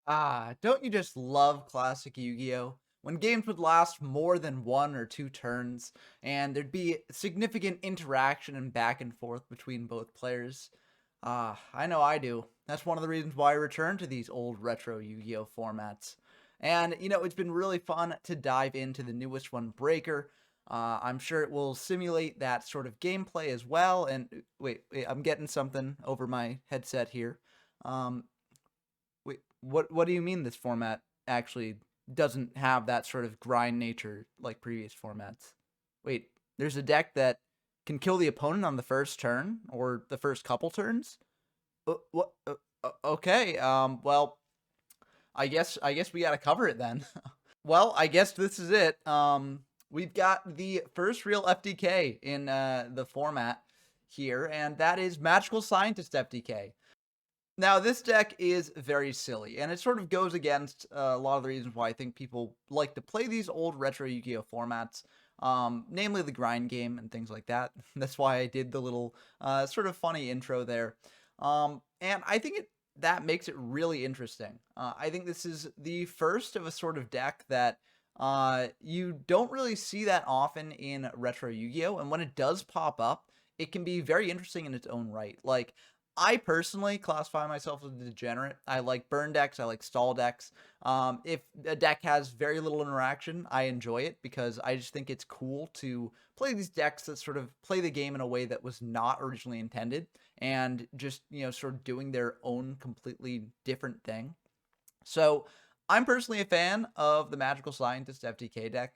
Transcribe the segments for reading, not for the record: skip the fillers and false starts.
Don't you just love classic Yu-Gi-Oh? When games would last more than 1 or 2 turns, and there'd be significant interaction and back and forth between both players. I know I do. That's one of the reasons why I return to these old retro Yu-Gi-Oh formats. And, it's been really fun to dive into the newest one, Breaker. I'm sure it will simulate that sort of gameplay as well. And wait, I'm getting something over my headset here. Um, Wait, what do you mean this format actually doesn't have that sort of grind nature like previous formats? Wait, there's a deck that can kill the opponent on the first turn or the first couple turns? What? Okay. Well, I guess we gotta cover it then. Well, I guess this is it. We've got the first real FTK in the format here, and that is Magical Scientist FTK. Now, this deck is very silly, and it sort of goes against a lot of the reasons why I think people like to play these old retro Yu-Gi-Oh formats, namely the grind game and things like that. That's why I did the little sort of funny intro there. And I think that makes it really interesting. I think this is the first of a sort of deck that you don't really see that often in retro Yu-Gi-Oh, and when it does pop up, it can be very interesting in its own right. Like, I personally classify myself as a degenerate. I like burn decks. I like stall decks. If a deck has very little interaction, I enjoy it because I just think it's cool to play these decks that sort of play the game in a way that was not originally intended and just, sort of doing their own completely different thing. So I'm personally a fan of the Magical Scientist FTK deck,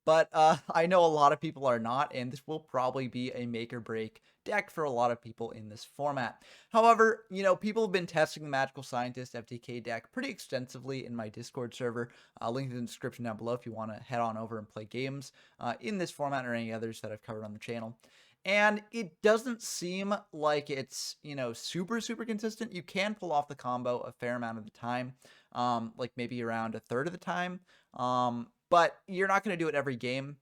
but I know a lot of people are not, and this will probably be a make or break deck for a lot of people in this format. However, people have been testing the Magical Scientist FTK deck pretty extensively in my Discord server. Link in the description down below if you want to head on over and play games in this format or any others that I've covered on the channel. And it doesn't seem like it's, super, super consistent. You can pull off the combo a fair amount of the time, like maybe around a third of the time. But you're not going to do it every game.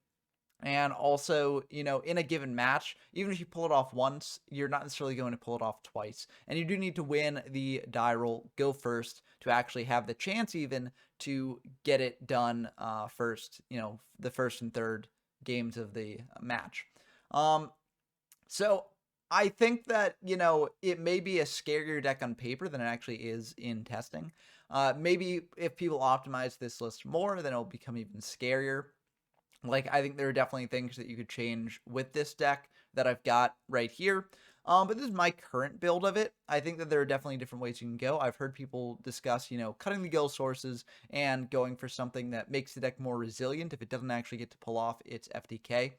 And also, in a given match, even if you pull it off once, you're not necessarily going to pull it off twice. And you do need to win the die roll, go first, to actually have the chance even to get it done first, the first and third games of the match. Um, so I think that, it may be a scarier deck on paper than it actually is in testing. Maybe if people optimize this list more, then it'll become even scarier. Like, I think there are definitely things that you could change with this deck that I've got right here. But this is my current build of it. I think that there are definitely different ways you can go. I've heard people discuss, cutting the gil sources and going for something that makes the deck more resilient if it doesn't actually get to pull off its FTK.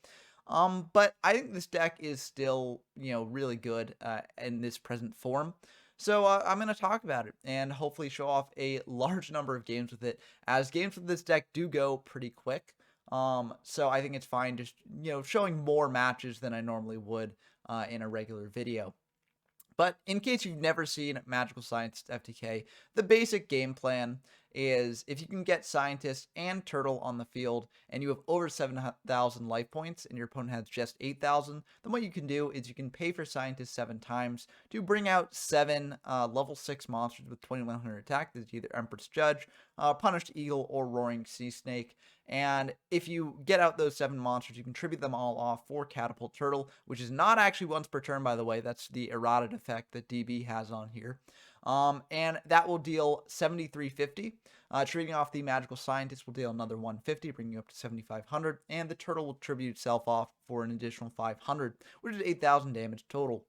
But I think this deck is still, really good in this present form. So I'm going to talk about it and hopefully show off a large number of games with it, as games with this deck do go pretty quick. So I think it's fine just, showing more matches than I normally would in a regular video. But in case you've never seen Magical Scientist FTK, the basic game plan is if you can get Scientist and Turtle on the field and you have over 7,000 life points and your opponent has just 8,000, then what you can do is you can pay for Scientist 7 times to bring out 7 level 6 monsters with 2,100 attack. This is either Empress Judge, Punished Eagle, or Roaring Sea Snake. And if you get out those 7 monsters, you contribute them all off for Catapult Turtle, which is not actually once per turn, by the way. That's the errata effect that DB has on here. And that will deal 7,350. Trading off the Magical Scientist will deal another 150, bringing you up to 7,500. And the Turtle will tribute itself off for an additional 500, which is 8,000 damage total.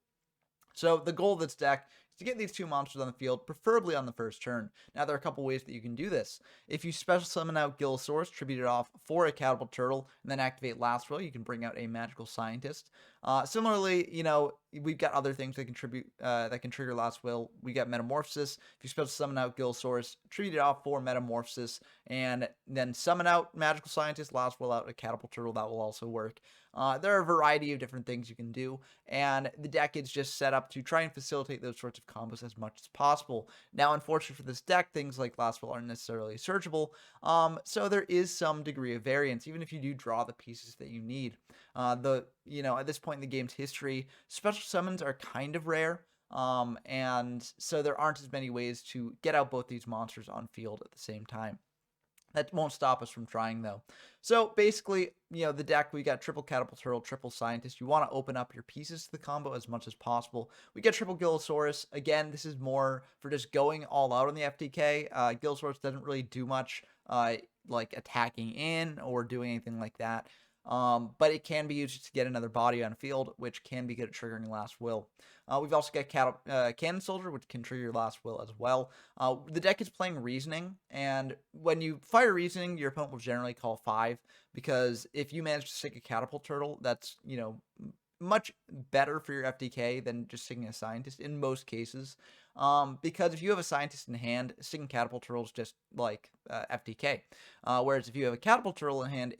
So the goal of this deck is to get these 2 monsters on the field, preferably on the first turn. Now, there are a couple ways that you can do this. If you special summon out Gillosaurus, tribute it off for a Catapult Turtle, and then activate Last Will, you can bring out a Magical Scientist. Similarly, we've got other things that contribute that can trigger Last Will. We got Metamorphosis. If you special summon out Gillosaurus, tribute it off for Metamorphosis, and then summon out Magical Scientist, Last Will out a Catapult Turtle. That will also work. There are a variety of different things you can do, and the deck is just set up to try and facilitate those sorts of combos as much as possible. Now, unfortunately for this deck, things like Last Will aren't necessarily searchable, so there is some degree of variance, even if you do draw the pieces that you need. At this point in the game's history, special summons are kind of rare. And so there aren't as many ways to get out both these monsters on field at the same time. That won't stop us from trying, though. So basically, the deck, we got triple Catapult Turtle, triple Scientist. You want to open up your pieces to the combo as much as possible. We get triple Gillosaurus. Again, this is more for just going all out on the FTK. Gillosaurus doesn't really do much like attacking in or doing anything like that. But it can be used to get another body on field, which can be good at triggering Last Will. We've also got Cannon Soldier, which can trigger your Last Will as well. The deck is playing Reasoning, and when you fire Reasoning, your opponent will generally call 5, because if you manage to stick a Catapult Turtle, that's, much better for your FTK than just sticking a Scientist in most cases. Because if you have a Scientist in hand, sticking Catapult Turtle is just like FTK. Whereas if you have a Catapult Turtle in hand,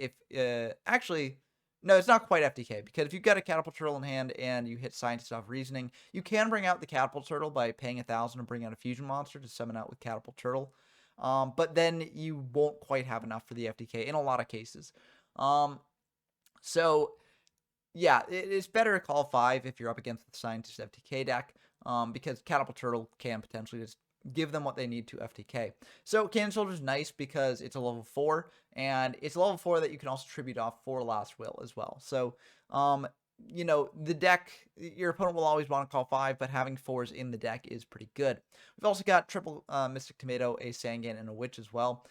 actually, no, it's not quite FTK, because if you've got a Catapult Turtle in hand and you hit Scientist off Reasoning, you can bring out the Catapult Turtle by paying 1,000 and bring out a Fusion Monster to summon out with Catapult Turtle. But then you won't quite have enough for the FTK in a lot of cases. So yeah, it's better to call 5 if you're up against the Scientist FTK deck, because Catapult Turtle can potentially just give them what they need to FTK. So Cannon Soldier is nice because it's a level 4, and it's a level 4 that you can also tribute off for Last Will as well. So, the deck, your opponent will always want to call 5, but having 4s in the deck is pretty good. We've also got triple Mystic Tomato, a Sangan, and a Witch as well.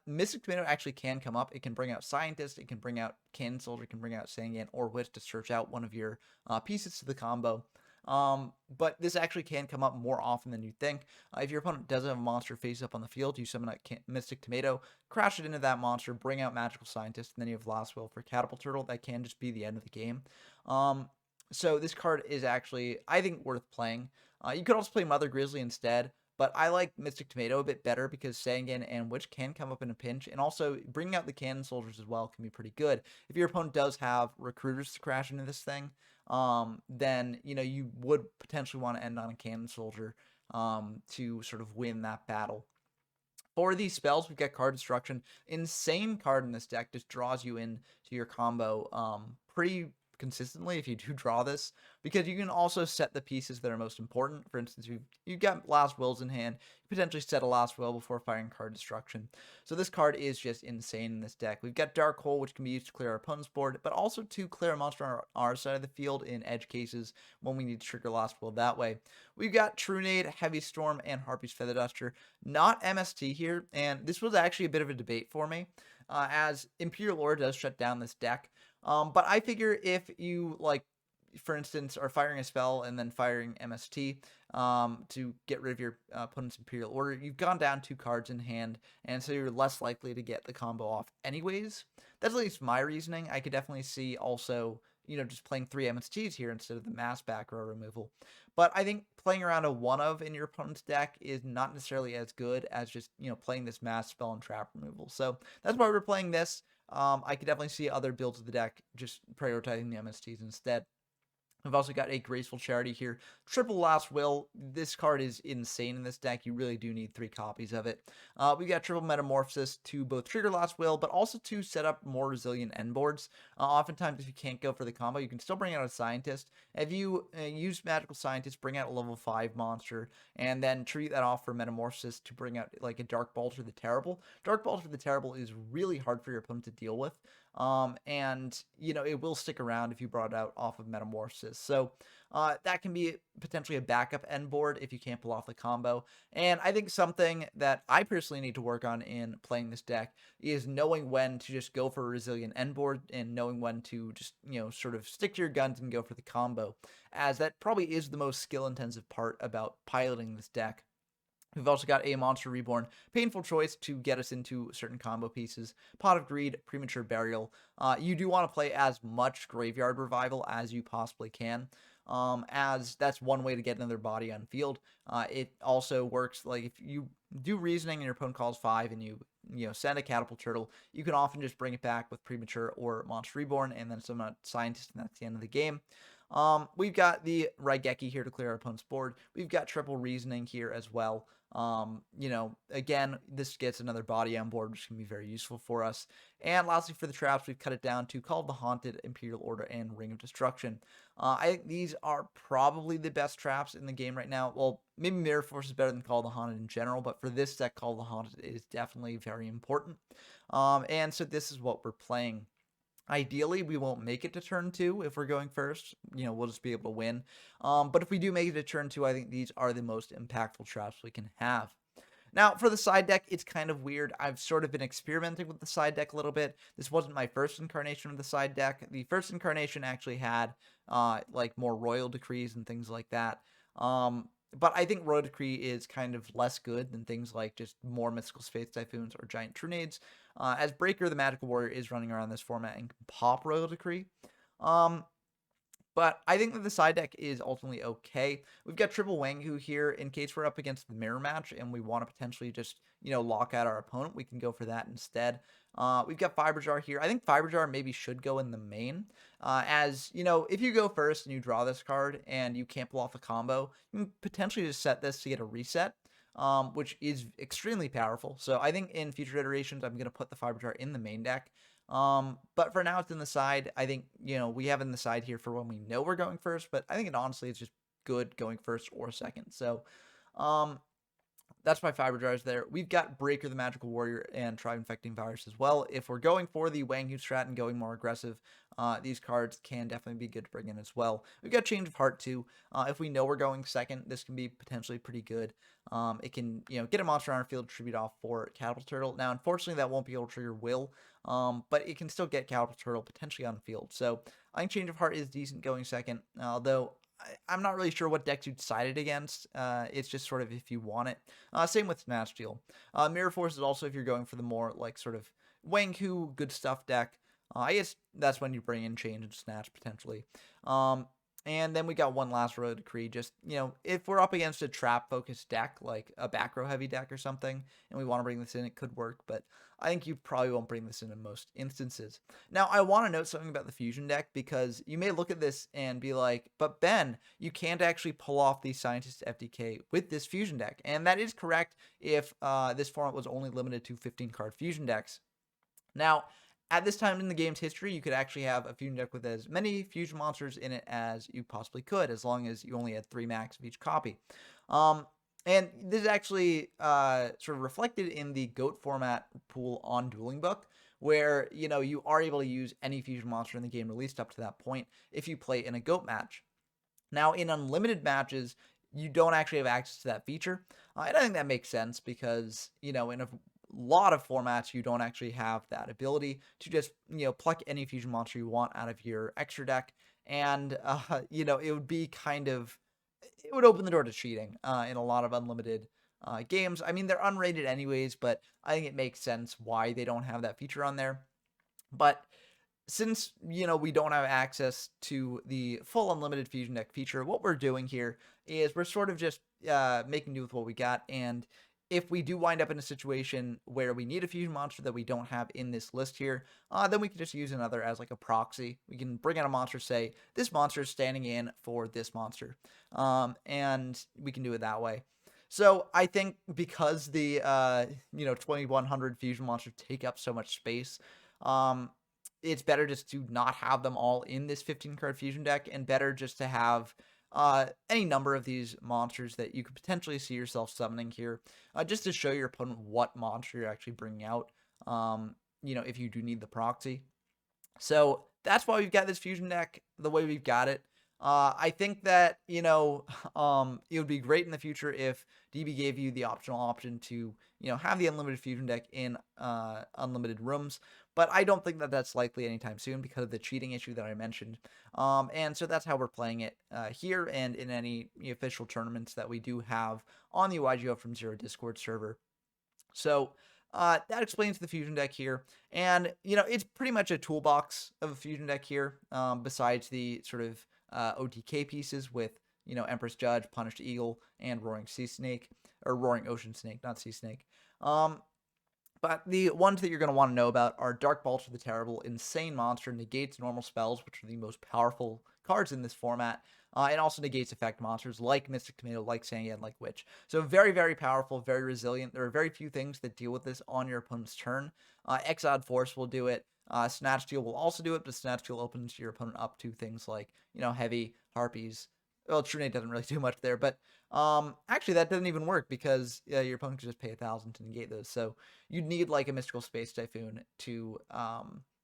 Mystic Tomato actually can come up. It can bring out Scientist, it can bring out Cannon Soldier, it can bring out Sangan or Witch to search out one of your pieces to the combo. But this actually can come up more often than you think. If your opponent doesn't have a monster face up on the field, you summon a Mystic Tomato, crash it into that monster, bring out Magical Scientist, and then you have Last Will for Catapult Turtle. That can just be the end of the game. So this card is actually, I think, worth playing. You could also play Mother Grizzly instead, but I like Mystic Tomato a bit better because Sangan and Witch can come up in a pinch, and also bringing out the Cannon Soldiers as well can be pretty good. If your opponent does have Recruiters to crash into this thing, then you would potentially want to end on a Cannon Soldier to sort of win that battle. For these spells, we've got Card Destruction. Insane card in this deck, just draws you into your combo pretty consistently if you do draw this, because you can also set the pieces that are most important. For instance, you've got Last Wills in hand, you potentially set a Last Will before firing Card Destruction. So this card is just insane in this deck. We've got Dark Hole, which can be used to clear our opponent's board, but also to clear a monster on our side of the field in edge cases when we need to trigger Last Will that way. We've got Trunade, Heavy Storm, and Harpy's Feather Duster. Not MST here, and this was actually a bit of a debate for me, as Imperial Aura does shut down this deck. But I figure if you, for instance, are firing a spell and then firing MST to get rid of your opponent's Imperial Order, you've gone down 2 cards in hand, and so you're less likely to get the combo off anyways. That's at least my reasoning. I could definitely see also, just playing 3 MSTs here instead of the mass back row removal. But I think playing around a 1-of in your opponent's deck is not necessarily as good as just, playing this mass spell and trap removal. So that's why we're playing this. I could definitely see other builds of the deck just prioritizing the MSTs instead. We've also got a Graceful Charity here. Triple Last Will. This card is insane in this deck. You really do need 3 copies of it. We've got Triple Metamorphosis to both trigger Last Will, but also to set up more resilient end boards. Oftentimes, if you can't go for the combo, you can still bring out a Scientist. If you use Magical Scientist, bring out a level 5 monster, and then treat that off for Metamorphosis to bring out like a Dark Bolter the Terrible. Dark Bolter the Terrible is really hard for your opponent to deal with. And it will stick around if you brought it out off of Metamorphosis. So that can be potentially a backup end board if you can't pull off the combo. And I think something that I personally need to work on in playing this deck is knowing when to just go for a resilient end board and knowing when to just, sort of stick to your guns and go for the combo, as that probably is the most skill intensive part about piloting this deck. We've also got a Monster Reborn, Painful Choice to get us into certain combo pieces, Pot of Greed, Premature Burial. You do want to play as much Graveyard Revival as you possibly can, as that's one way to get another body on field. It also works, like if you do Reasoning and your opponent calls 5 and you send a Catapult Turtle, you can often just bring it back with Premature or Monster Reborn and then summon a Scientist, and that's the end of the game. We've got the Raigeki here to clear our opponent's board. We've got triple Reasoning here as well. Again, this gets another body on board, which can be very useful for us. And lastly, for the traps, we've cut it down to Call of the Haunted, Imperial Order, and Ring of Destruction. I think these are probably the best traps in the game right now. Well, maybe Mirror Force is better than Call of the Haunted in general, but for this deck, Call of the Haunted is definitely very important. And so this is what we're playing. Ideally, we won't make it to turn 2 if we're going first. We'll just be able to win. But if we do make it to turn 2, I think these are the most impactful traps we can have. Now, for the side deck, it's kind of weird. I've sort of been experimenting with the side deck a little bit. This wasn't my first incarnation of the side deck. The first incarnation actually had like more Royal Decrees and things like that. But I think Royal Decree is kind of less good than things like just more Mystical Space Typhoons or Giant Trunades. As Breaker, the Magical Warrior, is running around this format and can pop Royal Decree. But I think that the side deck is ultimately okay. We've got Triple Wanghu here in case we're up against the mirror match and we want to potentially just, lock out our opponent. We can go for that instead. We've got Fiber Jar here. I think Fiber Jar maybe should go in the main. If you go first and you draw this card and you can't pull off a combo, you can potentially just set this to get a reset. Which is extremely powerful. So I think in future iterations, I'm going to put the Fiber Jar in the main deck. But for now, it's in the side. I think, we have in the side here for when we know we're going first, but I think it honestly is just good going first or second. So, that's my Fiber Jars there. We've got Breaker, the Magical Warrior, and Tribe Infecting Virus as well. If we're going for the Wanghu strat and going more aggressive, these cards can definitely be good to bring in as well. We've got Change of Heart too. If we know we're going second, this can be potentially pretty good. It can, get a monster on our field, tribute off for Catapult Turtle. Now, unfortunately, that won't be able to trigger Will, but it can still get Catapult Turtle potentially on field. So I think Change of Heart is decent going second, although I'm not really sure what decks you decided against. It's just sort of if you want it. Same with Snatch Steal. Mirror Force is also if you're going for the more like sort of Wanghu good stuff deck. I guess that's when you bring in Change and Snatch potentially. And then we got one last Royal Decree. Just, if we're up against a trap-focused deck, like a back row heavy deck or something, and we want to bring this in, it could work, but I think you probably won't bring this in most instances. Now, I want to note something about the Fusion deck, because you may look at this and be like, but Ben, you can't actually pull off the Scientist FTK with this Fusion deck. And that is correct if this format was only limited to 15-card Fusion decks. Now, at this time in the game's history, you could actually have a fusion deck with as many fusion monsters in it as you possibly could, as long as you only had 3 max of each copy. And this is actually sort of reflected in the GOAT format pool on Dueling Book, where, you are able to use any fusion monster in the game released up to that point if you play in a GOAT match. Now, in unlimited matches, you don't actually have access to that feature. And I think that makes sense because, in a lot of formats, you don't actually have that ability to just, pluck any fusion monster you want out of your extra deck. And, it would be it would open the door to cheating in a lot of unlimited games. I mean, they're unrated anyways, but I think it makes sense why they don't have that feature on there. But since, we don't have access to the full unlimited fusion deck feature, what we're doing here is we're sort of just making do with what we got. And if we do wind up in a situation where we need a fusion monster that we don't have in this list here, then we can just use another as like a proxy. We can bring out a monster, say, this monster is standing in for this monster. And we can do it that way. So I think because the, 2100 fusion monsters take up so much space, it's better just to not have them all in this 15-card fusion deck, and better just to have any number of these monsters that you could potentially see yourself summoning here, just to show your opponent what monster you're actually bringing out, if you do need the proxy. So that's why we've got this fusion deck the way we've got it. I think that, it would be great in the future if DB gave you the option to, have the unlimited fusion deck in unlimited rooms. But I don't think that that's likely anytime soon because of the cheating issue that I mentioned. And so that's how we're playing it here and in any official tournaments that we do have on the YGO from Zero Discord server. So that explains the fusion deck here. And, it's pretty much a toolbox of a fusion deck here, besides the sort of OTK pieces with, Empress Judge, Punished Eagle, and Roaring Sea Snake, or Roaring Ocean Snake, not Sea Snake. But the ones that you're going to want to know about are Dark Bolter the Terrible, Insane Monster, negates normal spells, which are the most powerful cards in this format, and also negates effect monsters like Mystic Tomato, like Sandyan, like Witch. So very, very powerful, very resilient. There are very few things that deal with this on your opponent's turn. Exiled Force will do it. Snatch Steal will also do it, but Snatch Steal opens your opponent up to things like, Heavy, Harpies. Well, True Nade doesn't really do much there, but actually that doesn't even work because your opponent can just pay 1,000 to negate those. So you'd need like a Mystical Space Typhoon to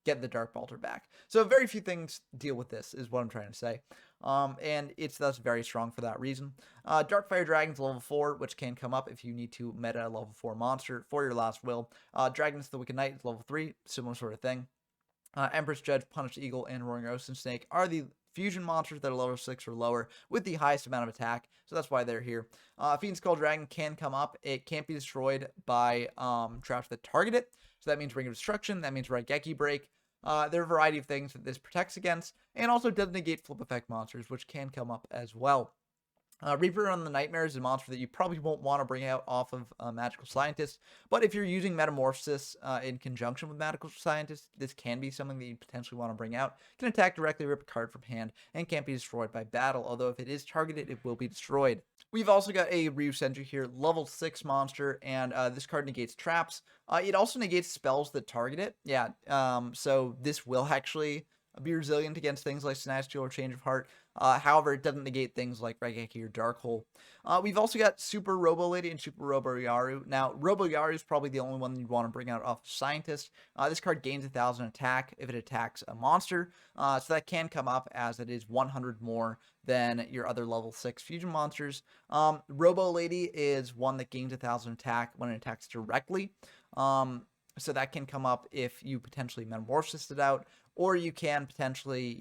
get the Dark Bolter back. So very few things deal with this, is what I'm trying to say. And it's thus very strong for that reason. Darkfire Dragon's level 4, which can come up if you need to meta a level 4 monster for your last will. Dragon's the Wicked Knight is level 3, similar sort of thing. Empress Judge, Punished Eagle, and Roaring Ocean Snake are the fusion monsters that are level 6 or lower with the highest amount of attack, so that's why they're here. Fiend Skull Dragon can come up. It can't be destroyed by traps that target it, so that means Ring of Destruction, that means Raigeki Break. There are a variety of things that this protects against, and also does negate flip effect monsters, which can come up as well. Reaper on the Nightmare is a monster that you probably won't want to bring out off of Magical Scientist, but if you're using Metamorphosis in conjunction with Magical Scientist, this can be something that you potentially want to bring out. It can attack directly, rip a card from hand, and can't be destroyed by battle, although if it is targeted, it will be destroyed. We've also got a Ryu Senju here, level 6 monster, and this card negates traps. It also negates spells that target it. Yeah, so this will actually be resilient against things like Snatch Steal or Change of Heart. However, it doesn't negate things like Raigeki or Dark Hole. We've also got Super Robo Lady and Super Robo Yaru. Now, Robo Yaru is probably the only one you'd want to bring out off Scientist. This card gains 1,000 attack if it attacks a monster, so that can come up as it is 100 more than your other level 6 fusion monsters. Robo Lady is one that gains 1,000 attack when it attacks directly. So that can come up if you potentially Metamorphosis it out, or you can potentially,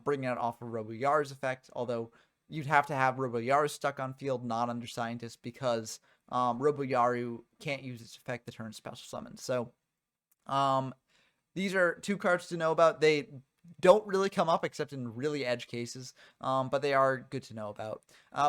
bring it off of Robo Yaru's effect, although you'd have to have Robo Yaru stuck on field, not under Scientist, because Robo Yaru can't use its effect to turn special summon. So these are two cards to know about. They don't really come up except in really edge cases, but they are good to know about.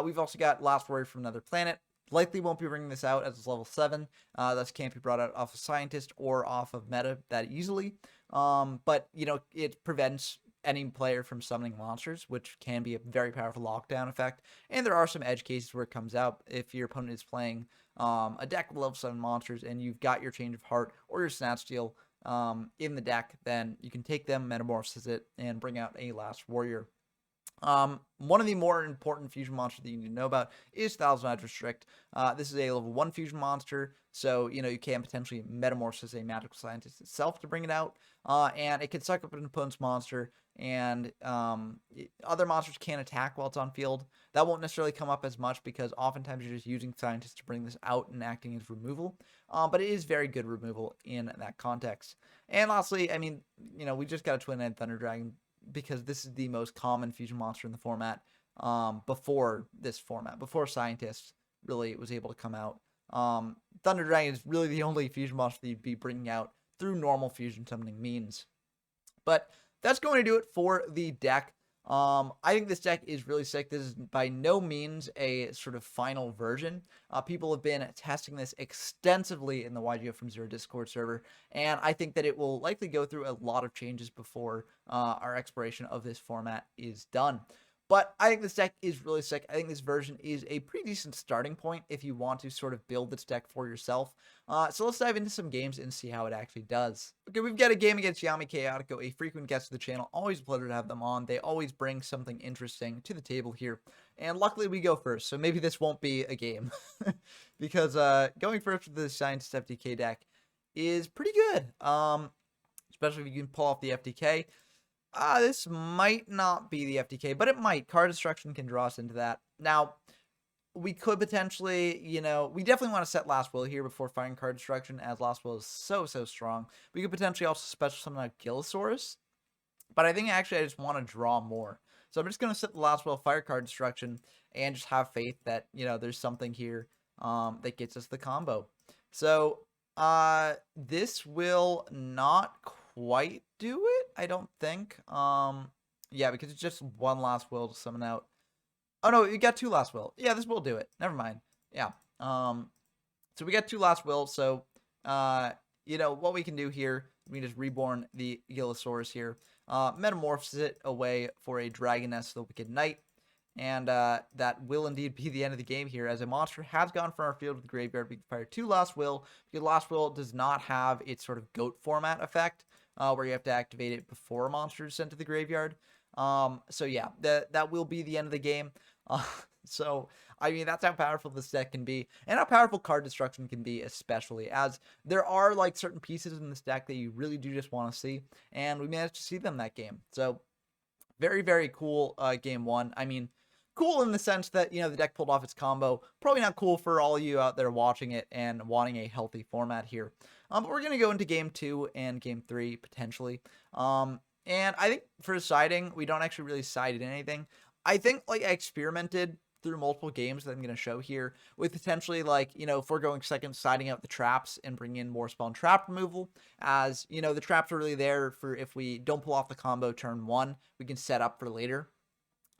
We've also got Last Warrior from Another Planet. Likely won't be bringing this out as it's level 7. Thus can't be brought out off of Scientist or off of meta that easily. But, it prevents any player from summoning monsters, which can be a very powerful lockdown effect. And there are some edge cases where it comes out if your opponent is playing a deck with level 7 monsters and you've got your Change of Heart or your Snatch Steal in the deck, then you can take them, Metamorphosis it, and bring out a Last Warrior. One of the more important fusion monsters that you need to know about is Thousand Eyes Restrict. This is a level 1 fusion monster, so you can potentially Metamorphosis a Magical Scientist itself to bring it out, and it can suck up an opponent's monster, and other monsters can attack while it's on field. That won't necessarily come up as much because oftentimes you're just using Scientists to bring this out and acting as removal, but it is very good removal in that context. And lastly, we just got a Twin-Headed Thunder Dragon, because this is the most common fusion monster in the format before this format, before Scientist really was able to come out. Thunder Dragon is really the only fusion monster that you'd be bringing out through normal fusion summoning means. But that's going to do it for the deck. I think this deck is really sick. This is by no means a sort of final version. People have been testing this extensively in the YGO from Zero Discord server, and I think that it will likely go through a lot of changes before our exploration of this format is done. But I think this deck is really sick. I think this version is a pretty decent starting point if you want to sort of build this deck for yourself. So let's dive into some games and see how it actually does. Okay, we've got a game against Yami Chaotico, a frequent guest of the channel. Always a pleasure to have them on. They always bring something interesting to the table here. And luckily we go first, so maybe this won't be a game. Because going first with the Scientist FTK deck is pretty good. Especially if you can pull off the FTK. This might not be the FTK, but it might. Card Destruction can draw us into that. Now, we could potentially, we definitely want to set Last Will here before firing Card Destruction, as Last Will is so strong. We could potentially also special summon out Gillisaurus, but I think actually I just want to draw more. So I'm just going to set the Last Will, fire Card Destruction, and just have faith that, there's something here that gets us the combo. So, this will not quite do it, I don't think. Yeah, because it's just one Last Will to summon out. Oh no, you got 2 Last Will. Yeah, this will do it. Never mind. Yeah. So we got 2 Last Will, so what we can do here, we can just reborn the Gillosaurus here, metamorphose it away for a Dragoness, the Wicked Knight, and that will indeed be the end of the game here, as a monster has gone from our field to the graveyard. We can fire 2 Last Will, because Last Will does not have its sort of GOAT format effect, where you have to activate it before a monster is sent to the graveyard. So yeah, that will be the end of the game. So, I mean, that's how powerful this deck can be, and how powerful card destruction can be, especially, as there are, like, certain pieces in this deck that you really do just want to see, and we managed to see them that game. So, very, very cool game one. I mean, cool in the sense that, the deck pulled off its combo. Probably not cool for all of you out there watching it and wanting a healthy format here. But we're going to go into game 2 and game 3, potentially. And I think for siding, we don't actually really side in anything. I think, like, I experimented through multiple games that I'm going to show here with potentially, like, if we're going second, siding out the traps and bring in more spawn trap removal, as, the traps are really there for if we don't pull off the combo turn 1, we can set up for later.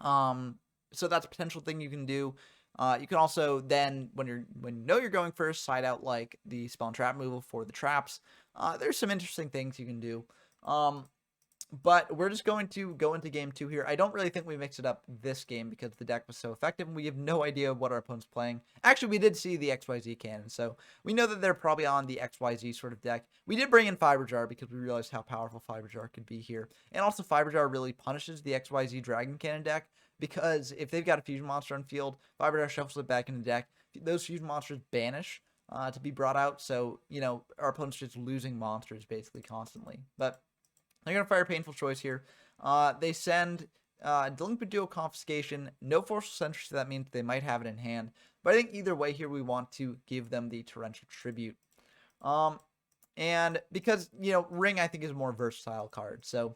So that's a potential thing you can do. You can also then, when you know you're going first, side out, like, the spawn trap removal for the traps. There's some interesting things you can do. But we're just going to go into game 2 here. I don't really think we mixed it up this game because the deck was so effective and we have no idea what our opponent's playing. Actually, we did see the XYZ cannon, so we know that they're probably on the XYZ sort of deck. We did bring in Fiber Jar because we realized how powerful Fiber Jar could be here. And also, Fiber Jar really punishes the XYZ Dragon Cannon deck, because if they've got a fusion monster on field, Fiber Jar shuffles it back in the deck. Those fusion monsters banish to be brought out, so, our opponent's just losing monsters basically constantly. But they're going to fire Painful Choice here. They send Delinquent Duo Confiscation, no Forceful Sentry, so that means they might have it in hand. But I think either way here, we want to give them the Torrential Tribute. And because, Ring, I think, is a more versatile card. So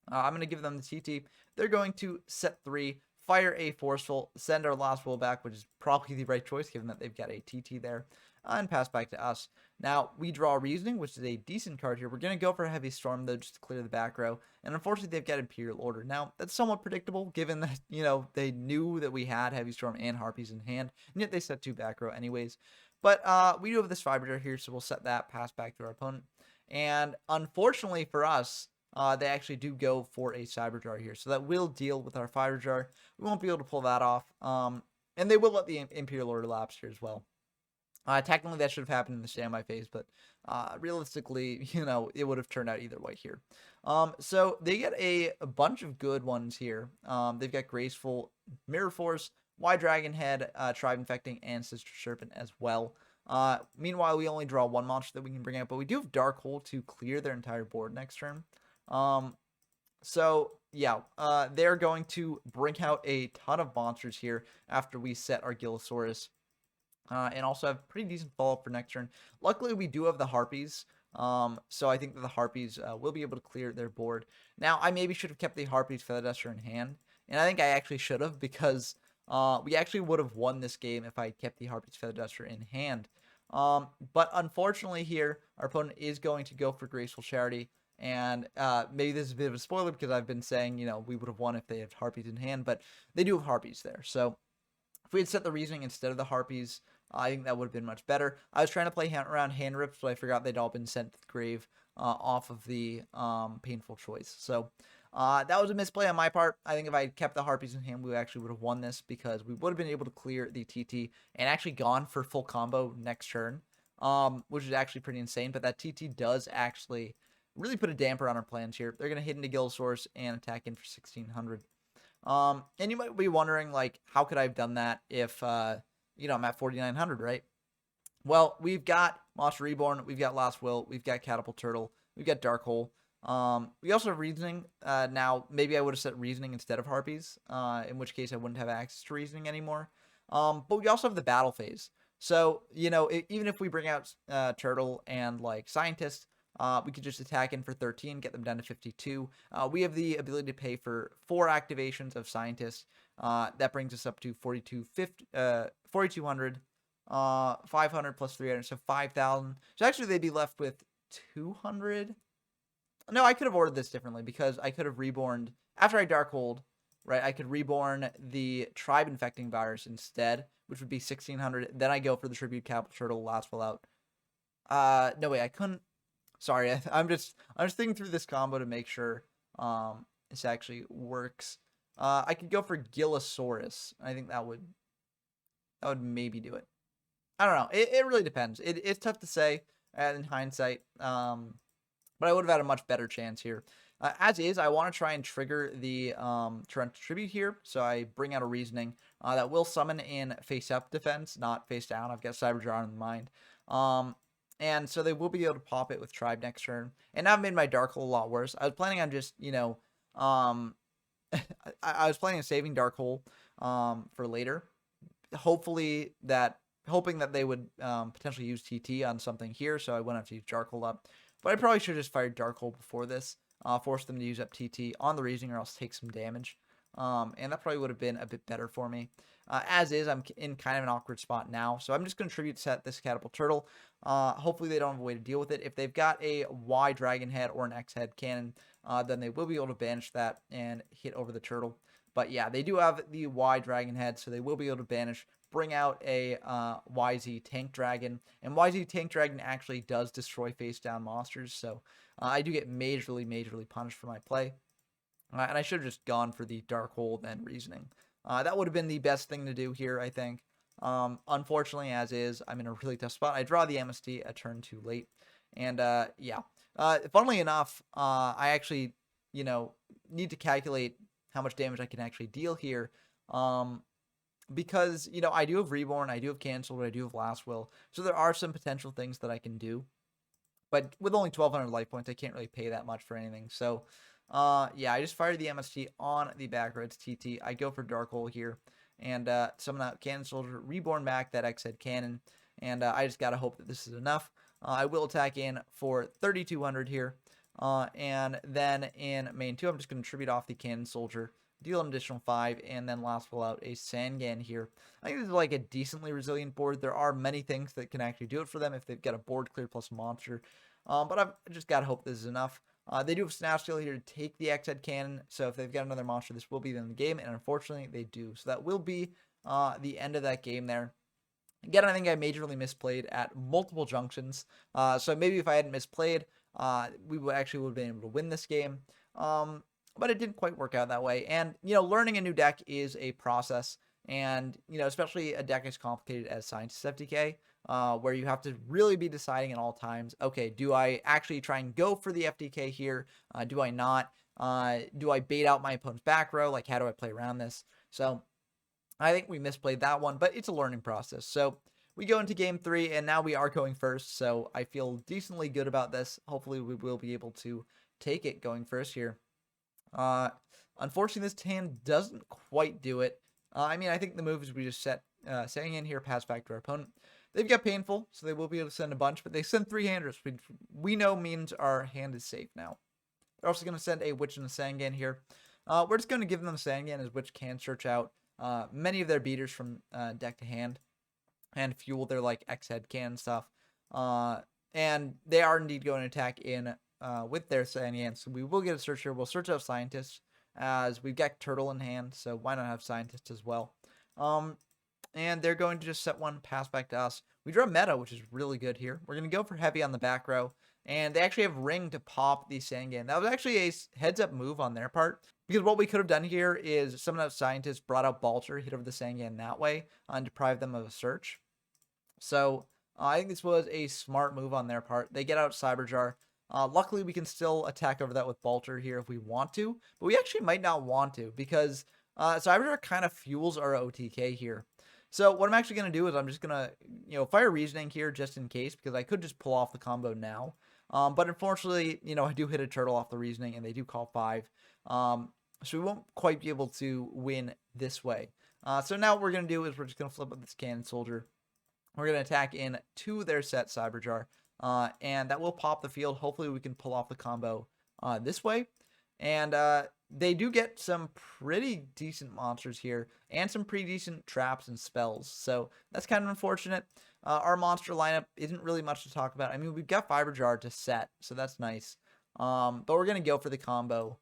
I'm going to give them the TT. They're going to set 3, fire a Forceful, send our Last Will back, which is probably the right choice given that they've got a TT there, and pass back to us. Now, we draw Reasoning, which is a decent card here. We're going to go for a Heavy Storm, though, just to clear the back row. And unfortunately, they've got Imperial Order. Now, that's somewhat predictable, given that, they knew that we had Heavy Storm and Harpies in hand, and yet they set 2 back row anyways. But we do have this Fiber Jar here, so we'll set that, pass back to our opponent. And unfortunately for us, they actually do go for a Cyber Jar here, so that will deal with our Fiber Jar. We won't be able to pull that off. And they will let the Imperial Order lapse here as well. Technically, that should have happened in the standby phase, but realistically, it would have turned out either way here. So they get a bunch of good ones here. They've got Graceful, Mirror Force, Wide Dragon Head, Tribe Infecting, and Sister Serpent as well. Meanwhile, we only draw 1 monster that we can bring out, but we do have Dark Hole to clear their entire board next turn. So yeah, they're going to bring out a ton of monsters here after we set our Gillosaurus. And also have pretty decent follow-up for next turn. Luckily, we do have the Harpies, so I think that the Harpies will be able to clear their board. Now, I maybe should have kept the Harpies Feather Duster in hand, and I think I actually should have, because we actually would have won this game if I kept the Harpies Feather Duster in hand. But unfortunately here, our opponent is going to go for Graceful Charity, and maybe this is a bit of a spoiler because I've been saying, we would have won if they had Harpies in hand, but they do have Harpies there. So if we had set the Reasoning instead of the Harpies, I think that would have been much better. I was trying to play around hand rips, but I forgot they'd all been sent to the grave off of the Painful Choice. So that was a misplay on my part. I think if I had kept the Harpies in hand, we actually would have won this, because we would have been able to clear the TT and actually gone for full combo next turn, which is actually pretty insane. But that TT does actually really put a damper on our plans here. They're going to hit into Gillosaurus and attack in for 1600. And you might be wondering, like, how could I have done that if I'm at 4,900, right? Well, we've got Monster Reborn, we've got Last Will, we've got Catapult Turtle, we've got Dark Hole. We also have Reasoning. Now, maybe I would have set Reasoning instead of Harpies, in which case I wouldn't have access to Reasoning anymore. But we also have the Battle Phase. So, even if we bring out Turtle and, like, Scientist, we could just attack in for 13, get them down to 52. We have the ability to pay for 4 activations of Scientist. That brings us up to 4,200, 500 plus 300, so 5,000. So actually, they'd be left with 200. No, I could have ordered this differently, because I could have reborned after I Darkhold, right? I could reborn the Tribe Infecting Virus instead, which would be 1,600. Then I go for the Tribute Capital Turtle, Last Will out. No way, I couldn't. Sorry, I'm just thinking through this combo to make sure this actually works. I could go for Gillosaurus. I think that would maybe do it. I don't know. It really depends. It's tough to say in hindsight. But I would have had a much better chance here. As is, I want to try and trigger the Torrent Tribute here. So I bring out a reasoning that will summon in face up defense, not face down. I've got Cyberjar in mind. And so they will be able to pop it with Tribe next turn. And I've made my Dark Hole a lot worse. I was planning on just, I was planning on saving Dark Hole for later. Hoping that they would potentially use TT on something here, so I wouldn't have to use Dark Hole up. But I probably should have just fired Dark Hole before this, force them to use up TT on the Reasoning or else take some damage. And that probably would have been a bit better for me. As is, I'm in kind of an awkward spot now, so I'm just going to tribute set this Catapult Turtle. Hopefully they don't have a way to deal with it. If they've got a Y Dragon Head or an X Head cannon, then they will be able to banish that and hit over the turtle. But yeah, they do have the Y Dragon Head, so they will be able to banish, bring out a YZ Tank Dragon. And YZ Tank Dragon actually does destroy face down monsters, so I do get majorly punished for my play. And I should have just gone for the Dark Hole then Reasoning. That would have been the best thing to do here, I think. Unfortunately, as is, I'm in a really tough spot. I draw the MST a turn too late. And yeah. Funnily enough, I actually, need to calculate how much damage I can actually deal here. Because, I do have Reborn, I do have Canceled, I do have Last Will. So there are some potential things that I can do. But with only 1,200 life points, I can't really pay that much for anything. So, yeah, I just fired the MST on the back row. It's TT. I go for Dark Hole here. And summon out Cannon Soldier, Reborn back that X-Head Cannon. And I just got to hope that this is enough. I will attack in for 3,200 here. And then in main 2, I'm just going to tribute off the Cannon Soldier, deal an additional 5, and then last pull out a Sangan here. I think this is like a decently resilient board. There are many things that can actually do it for them if they've got a board clear plus a monster. But I've just got to hope this is enough. They do have Snatch Steal here to take the X-Head Cannon, so if they've got another monster, this will be the end of the game, and unfortunately, they do. So that will be the end of that game there. Again, I think I majorly misplayed at multiple junctions, so maybe if I hadn't misplayed, we would have been able to win this game. But it didn't quite work out that way. And, learning a new deck is a process. And, especially a deck as complicated as Scientist FTK, where you have to really be deciding at all times, okay, do I actually try and go for the FTK here? Do I not? Do I bait out my opponent's back row? Like, how do I play around this? So I think we misplayed that one, but it's a learning process. So we go into game 3, and now we are going first. So I feel decently good about this. Hopefully we will be able to take it going first here. Unfortunately, this hand doesn't quite do it. I think the moves we just set, setting in here, pass back to our opponent. They've got Painful, so they will be able to send a bunch, but they send 3-handers, which we know means our hand is safe now. They're also going to send a Witch and a Sangan here. We're just going to give them a Sangan, as Witch can search out many of their beaters from deck to hand and fuel their like X-Head cannon stuff. And they are indeed going to attack in with their Sangan, so we will get a search here. We'll search out Scientists, as we've got Turtle in hand, so why not have Scientists as well? And they're going to just set one, pass back to us. We draw Meta, which is really good here. We're going to go for Heavy on the back row, and they actually have Ring to pop the Sangan. That was actually a heads-up move on their part, because what we could have done here is summon out Scientists, brought out Balcher, hit over the Sangan that way, and deprive them of a search. So I think this was a smart move on their part. They get out Cyberjar. Luckily, we can still attack over that with Balter here if we want to, but we actually might not want to, because Cyberjar kind of fuels our OTK here. So what I'm actually going to do is I'm just going to, fire Reasoning here just in case, because I could just pull off the combo now. But unfortunately, I do hit a Turtle off the Reasoning, and they do call 5. So we won't quite be able to win this way. So now what we're going to do is we're just going to flip up this Cannon Soldier. We're going to attack in to their set Cyberjar. And that will pop the field. Hopefully we can pull off the combo this way. And they do get some pretty decent monsters here and some pretty decent traps and spells. So that's kind of unfortunate. Our monster lineup isn't really much to talk about. We've got Fiberjar to set, so that's nice. But we're going to go for the combo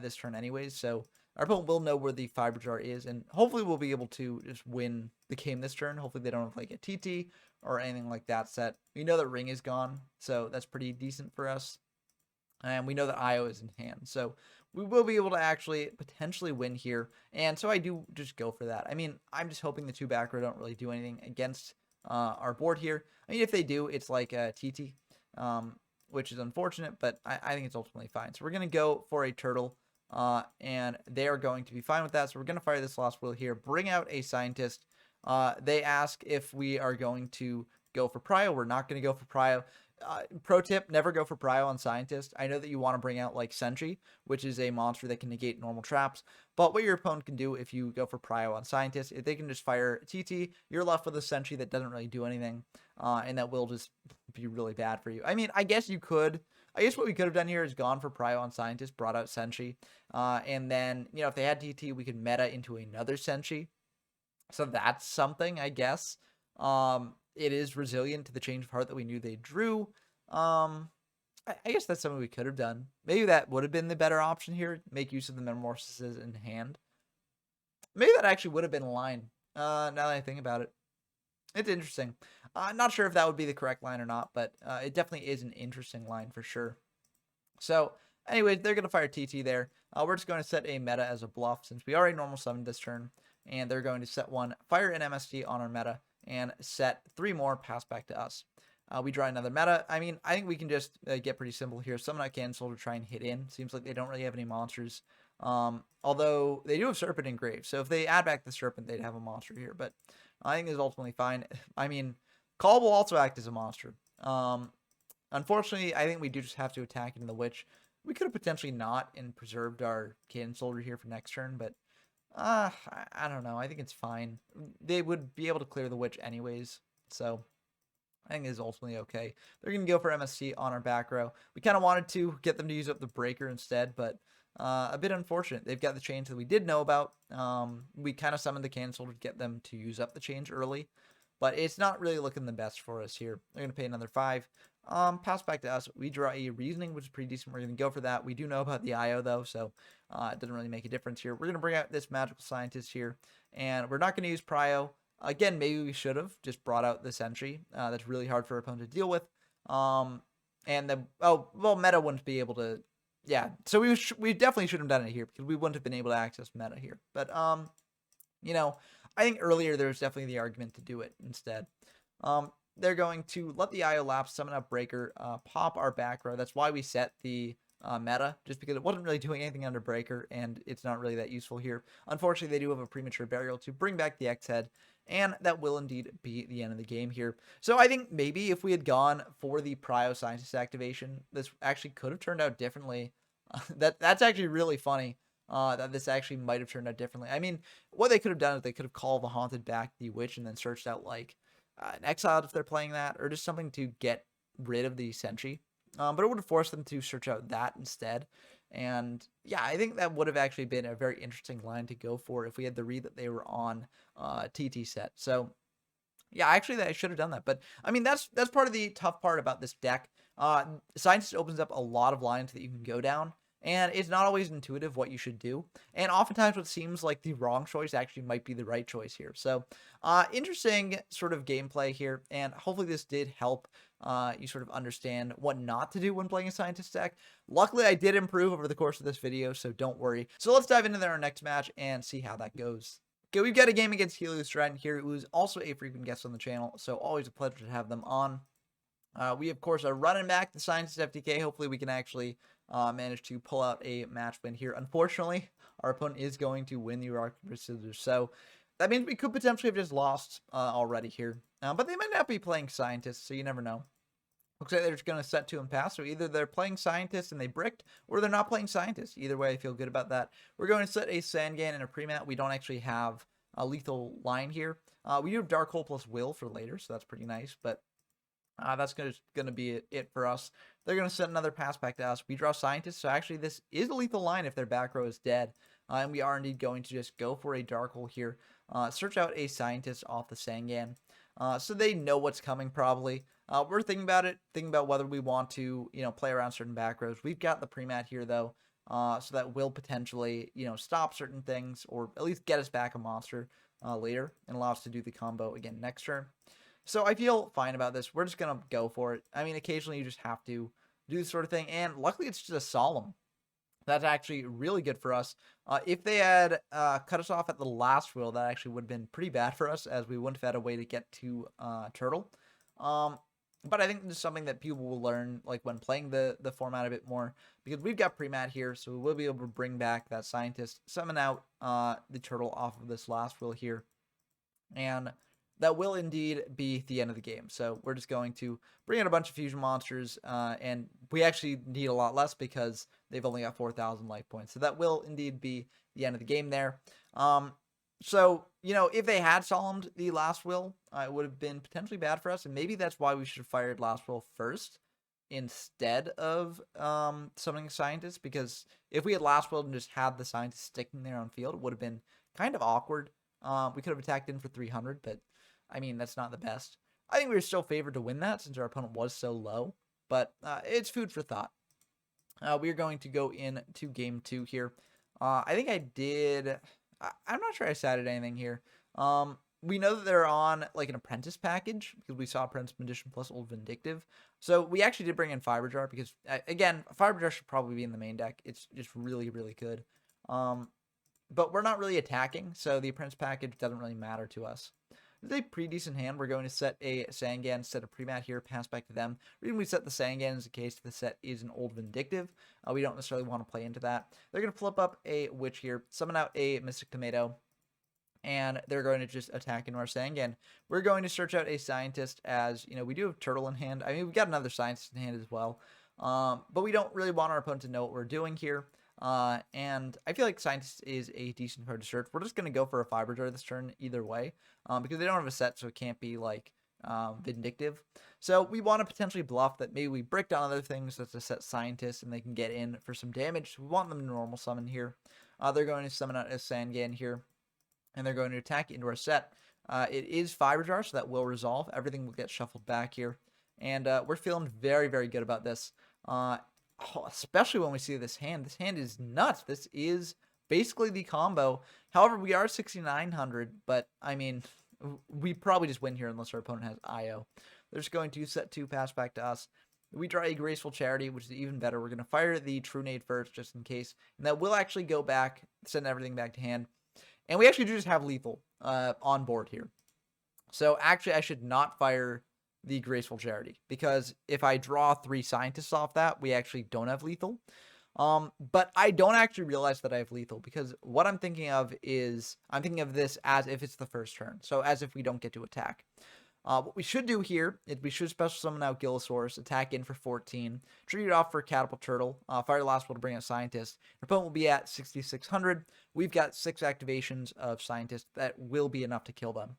this turn anyways. So our opponent will know where the Fiber Jar is, and hopefully we'll be able to just win the game this turn. Hopefully they don't have like a TT or anything like that set. We know that Ring is gone, so that's pretty decent for us. And we know that IO is in hand, so we will be able to actually potentially win here. And so I do just go for that. I mean, I'm just hoping the 2 back row don't really do anything against our board here. I mean, if they do, it's like a TT, which is unfortunate, but I think it's ultimately fine. So we're going to go for a turtle, and they are going to be fine with that. So we're going to fire this Lost Will here, bring out a Scientist. They ask if we are going to go for Prio. We're not going to go for Prio. Pro tip, never go for Prio on Scientist. I know that you want to bring out like Sentry, which is a monster that can negate normal traps, but what your opponent can do if you go for Prio on Scientist, if they can just fire TT, you're left with a Sentry that doesn't really do anything, and that will just be really bad for you. I mean, I guess what we could have done here is gone for Prio on Scientist, brought out Sentry, and then, if they had TT, we could meta into another Sentry. So that's something, I guess. It is resilient to the change of heart that we knew they drew. I guess that's something we could have done. Maybe that would have been the better option here. Make use of the Metamorphoses in hand. Maybe that actually would have been a line. Now that I think about it. It's interesting. Not sure if that would be the correct line or not, but it definitely is an interesting line for sure. So, anyways, they're going to fire TT there. We're just going to set a meta as a bluff since we already normal summoned this turn. And they're going to set 1, fire an MST on our meta, and set 3 more, pass back to us. We draw another meta. I mean, I think we can just get pretty simple here. Summon out Cancel to try and hit in. Seems like they don't really have any monsters. Although they do have Serpent engraved. So if they add back the Serpent, they'd have a monster here. But I think it's ultimately fine. I mean, Call will also act as a monster. Unfortunately, I think we do just have to attack into the Witch. We could have potentially not and preserved our Cannon Soldier here for next turn, but I don't know. I think it's fine. They would be able to clear the Witch anyways, so I think it's ultimately okay. They're going to go for MST on our back row. We kind of wanted to get them to use up the Breaker instead, but a bit unfortunate. They've got the change that we did know about. We kind of summoned the Cannon Soldier to get them to use up the change early, but it's not really looking the best for us here. They're going to pay another 5. Pass back to us. We draw a Reasoning, which is pretty decent. We're going to go for that. We do know about the IO, though, so it doesn't really make a difference here. We're going to bring out this Magical Scientist here, and we're not going to use Prio. Again, maybe we should have just brought out the Sentry. That's really hard for our opponent to deal with. And then, meta wouldn't be able to, yeah. So we definitely should have done it here because we wouldn't have been able to access meta here. But, I think earlier there was definitely the argument to do it instead. They're going to let the IO lapse, summon up Breaker, pop our back row. That's why we set the meta, just because it wasn't really doing anything under Breaker, and it's not really that useful here. Unfortunately, they do have a premature burial to bring back the X-Head, and that will indeed be the end of the game here. So I think maybe if we had gone for the Prio Scientist activation, this actually could have turned out differently. That's actually really funny. That this actually might have turned out differently. I mean, what they could have done is they could have called the Haunted back the Witch and then searched out like an Exiled if they're playing that, or just something to get rid of the Sentry. But it would have forced them to search out that instead. And yeah, I think that would have actually been a very interesting line to go for if we had the read that they were on TT set. So yeah, actually, I should have done that. But I mean, that's part of the tough part about this deck. Scientist opens up a lot of lines that you can go down, and it's not always intuitive what you should do. And oftentimes what seems like the wrong choice actually might be the right choice here. So interesting sort of gameplay here, and hopefully this did help you sort of understand what not to do when playing a Scientist deck. Luckily, I did improve over the course of this video, so don't worry. So let's dive into our next match and see how that goes. Okay, we've got a game against Helios Stratton here, who is also a frequent guest on the channel, so always a pleasure to have them on. We, of course, are running back the Scientist FTK. Hopefully, we can actually manage to pull out a match win here. Unfortunately, our opponent is going to win the rock, paper, scissors, so that means we could potentially have just lost already here. But they might not be playing Scientists, so you never know. Looks like they're just going to set 2 and pass, so either they're playing Scientists and they bricked, or they're not playing Scientists. Either way, I feel good about that. We're going to set a Sangan and a Premat. We don't actually have a lethal line here. We do have Dark Hole plus Will for later, so that's pretty nice, but that's going to be it for us. They're going to set another pass back to us. We draw Scientists, so actually this is a lethal line if their back row is dead. And we are indeed going to just go for a Dark Hole here. Search out a Scientist off the Sangan. So they know what's coming probably. We're thinking about whether we want to, play around certain back rows. We've got the Premat here though. so that will potentially, stop certain things or at least get us back a monster later and allow us to do the combo again next turn. So I feel fine about this. We're just going to go for it. I mean, occasionally you just have to do this sort of thing. And luckily it's just a solemn. That's actually really good for us. If they had cut us off at the last wheel, that actually would have been pretty bad for us, as we wouldn't have had a way to get to Turtle. But I think this is something that people will learn, like when playing the format a bit more, because we've got pre-mat here, so we will be able to bring back that Scientist, summon out the Turtle off of this last wheel here, and that will indeed be the end of the game. So we're just going to bring in a bunch of fusion monsters, and we actually need a lot less because they've only got 4,000 life points. So that will indeed be the end of the game there. So, if they had solemned the last will, it would have been potentially bad for us, and maybe that's why we should have fired last will first instead of summoning Scientist, because if we had last will and just had the Scientist sticking there on field, it would have been kind of awkward. We could have attacked in for 300, but I mean, that's not the best. I think we were still favored to win that since our opponent was so low, but it's food for thought. We are going to go into game 2 here. I think I did. I'm not sure I cited anything here. We know that they're on like an apprentice package because we saw Apprentice Magician plus Old Vindictive. So we actually did bring in Fiber Jar because, again, Fiber Jar should probably be in the main deck. It's just really, really good. But we're not really attacking, so the apprentice package doesn't really matter to us. It's a pretty decent hand. We're going to set a Sangan, set a pre-mat here, pass back to them. The reason we set the Sangan is in case the set is an Old Vindictive. We don't necessarily want to play into that. They're going to flip up a Witch here, summon out a Mystic Tomato, and they're going to just attack into our Sangan. We're going to search out a Scientist, as, we do have Turtle in hand. I mean, we've got another Scientist in hand as well. But we don't really want our opponent to know what we're doing here. And I feel like Scientist is a decent card to search. We're just going to go for a Fiber Jar this turn either way, because they don't have a set, so it can't be like Vindictive. So we want to potentially bluff that maybe we break down other things that's a set Scientist and they can get in for some damage. So we want them to normal summon here. They're going to summon out a Sangan here, and they're going to attack into our set. It is Fiber Jar, so that will resolve. Everything will get shuffled back here, and we're feeling very, very good about this. Especially when we see this hand. This hand is nuts. This is basically the combo. However, we are 6,900, but I mean, we probably just win here unless our opponent has IO. They're just going to set 2, pass back to us. We draw a Graceful Charity, which is even better. We're going to fire the True Nade first, just in case, and that will actually go back, send everything back to hand. And we actually do just have lethal on board here. So actually, I should not fire the Graceful Charity, because if I draw 3 Scientists off that, we actually don't have lethal. But I don't actually realize that I have lethal, because what I'm thinking of is, I'm thinking of this as if it's the first turn, so as if we don't get to attack. What we should do here is we should special summon out Gillosaurus, attack in for 14, treat it off for Catapult Turtle, fire the last one to bring out Scientist. Our opponent will be at 6,600. We've got 6 activations of Scientist that will be enough to kill them.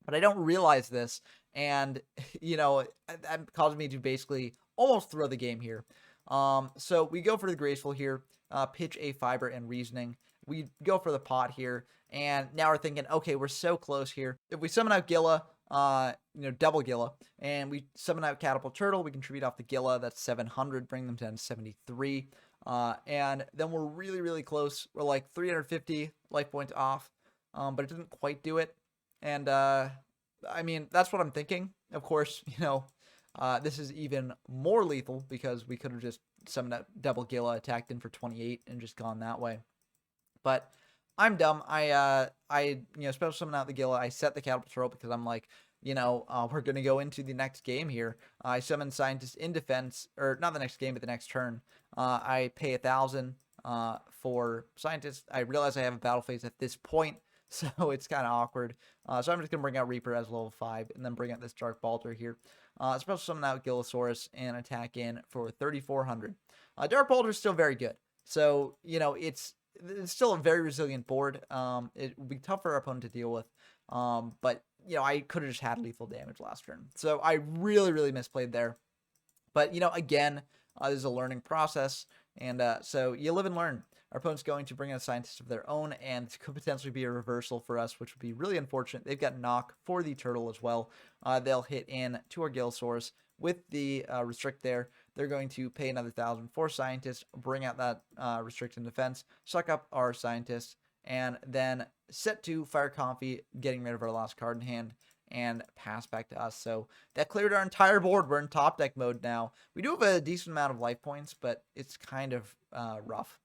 But I don't realize this, and, that caused me to basically almost throw the game here. So we go for the Graceful here, pitch a Fiber and Reasoning. We go for the pot here, and now we're thinking, okay, we're so close here. If we summon out Gilla, double Gilla, and we summon out Catapult Turtle, we can tribute off the Gilla. That's 700, bring them down to 73. And then we're really, really close. We're like 350 life points off, but it didn't quite do it. And, I mean, that's what I'm thinking. Of course, this is even more lethal because we could have just summoned out double Gila, attacked in for 28, and just gone that way. But I'm dumb. I special summon out the Gila. I set the Catapult Turtle because I'm like, we're going to go into the next game here. I summon Scientist in defense, or not the next game, but the next turn. I pay 1,000 for Scientist. I realize I have a battle phase at this point, so it's kind of awkward. So I'm just going to bring out Reaper as level 5, and then bring out this Dark Balder here. Special summon out Gillosaurus, and attack in for 3,400. Dark Balder is still very good. So, it's still a very resilient board. It would be tough for our opponent to deal with. But, I could have just had lethal damage last turn. So I really, really misplayed there. But, again, this is a learning process. And so you live and learn. Our opponent's going to bring in a Scientist of their own, and this could potentially be a reversal for us, which would be really unfortunate. They've got knock for the Turtle as well. They'll hit in to our Gillosaurus. with the restrict there, they're going to pay another 1,000 for scientists, bring out that restrict in defense, suck up our scientists, and then set to fire Comfy, getting rid of our last card in hand, and pass back to us. So that cleared our entire board. We're in top deck mode now. We do have a decent amount of life points, but it's kind of rough.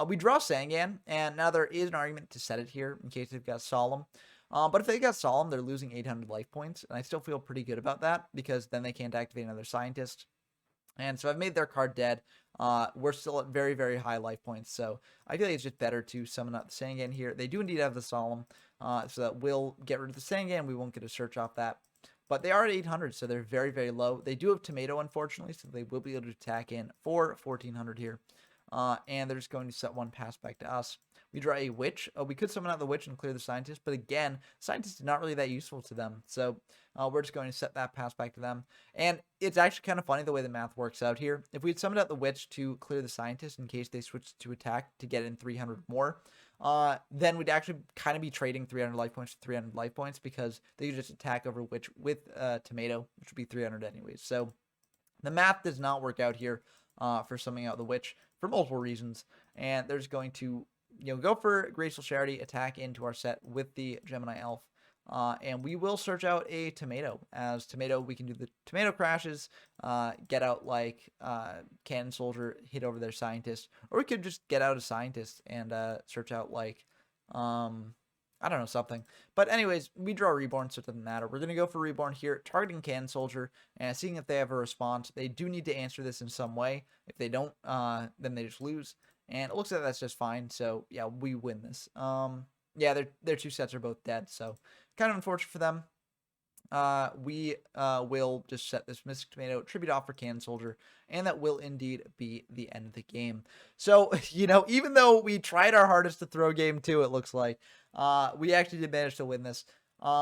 We draw Sangan, and now there is an argument to set it here in case they've got Solemn. But if they got Solemn, they're losing 800 life points, and I still feel pretty good about that because then they can't activate another Scientist. And so I've made their card dead. We're still at very, very high life points, so I feel like it's just better to summon up the Sangan here. They do indeed have the Solemn, so that will get rid of the Sangan. We won't get a search off that. But they are at 800, so they're very, very low. They do have Tomato, unfortunately, so they will be able to attack in for 1,400 here. And they're just going to set one pass back to us. We draw a Witch. We could summon out the Witch and clear the Scientist, but again, Scientist is not really that useful to them. So we're just going to set that pass back to them. And it's actually kind of funny the way the math works out here. If we had summoned out the Witch to clear the Scientist in case they switched to attack to get in 300 more, then we'd actually kind of be trading 300 life points to 300 life points because they could just attack over Witch with Tomato, which would be 300 anyways. So the math does not work out here for summoning out the Witch for multiple reasons. And they're just going to go for Graceful Charity, attack into our set with the Gemini Elf. And we will search out a Tomato. As Tomato, we can do the Tomato crashes, get out like Cannon Soldier, hit over their Scientist, or we could just get out a Scientist and search out like, I don't know, something. But anyways, we draw Reborn, so it doesn't matter. We're going to go for Reborn here, targeting Cannon Soldier, and seeing if they have a response. They do need to answer this in some way. If they don't, then they just lose. And it looks like that's just fine. So, yeah, we win this. Yeah, their two sets are both dead, so kind of unfortunate for them. We will just set this Mystic Tomato tribute off for Cannon Soldier, and that will indeed be the end of the game. So, even though we tried our hardest to throw game 2, it looks like, we actually did manage to win this,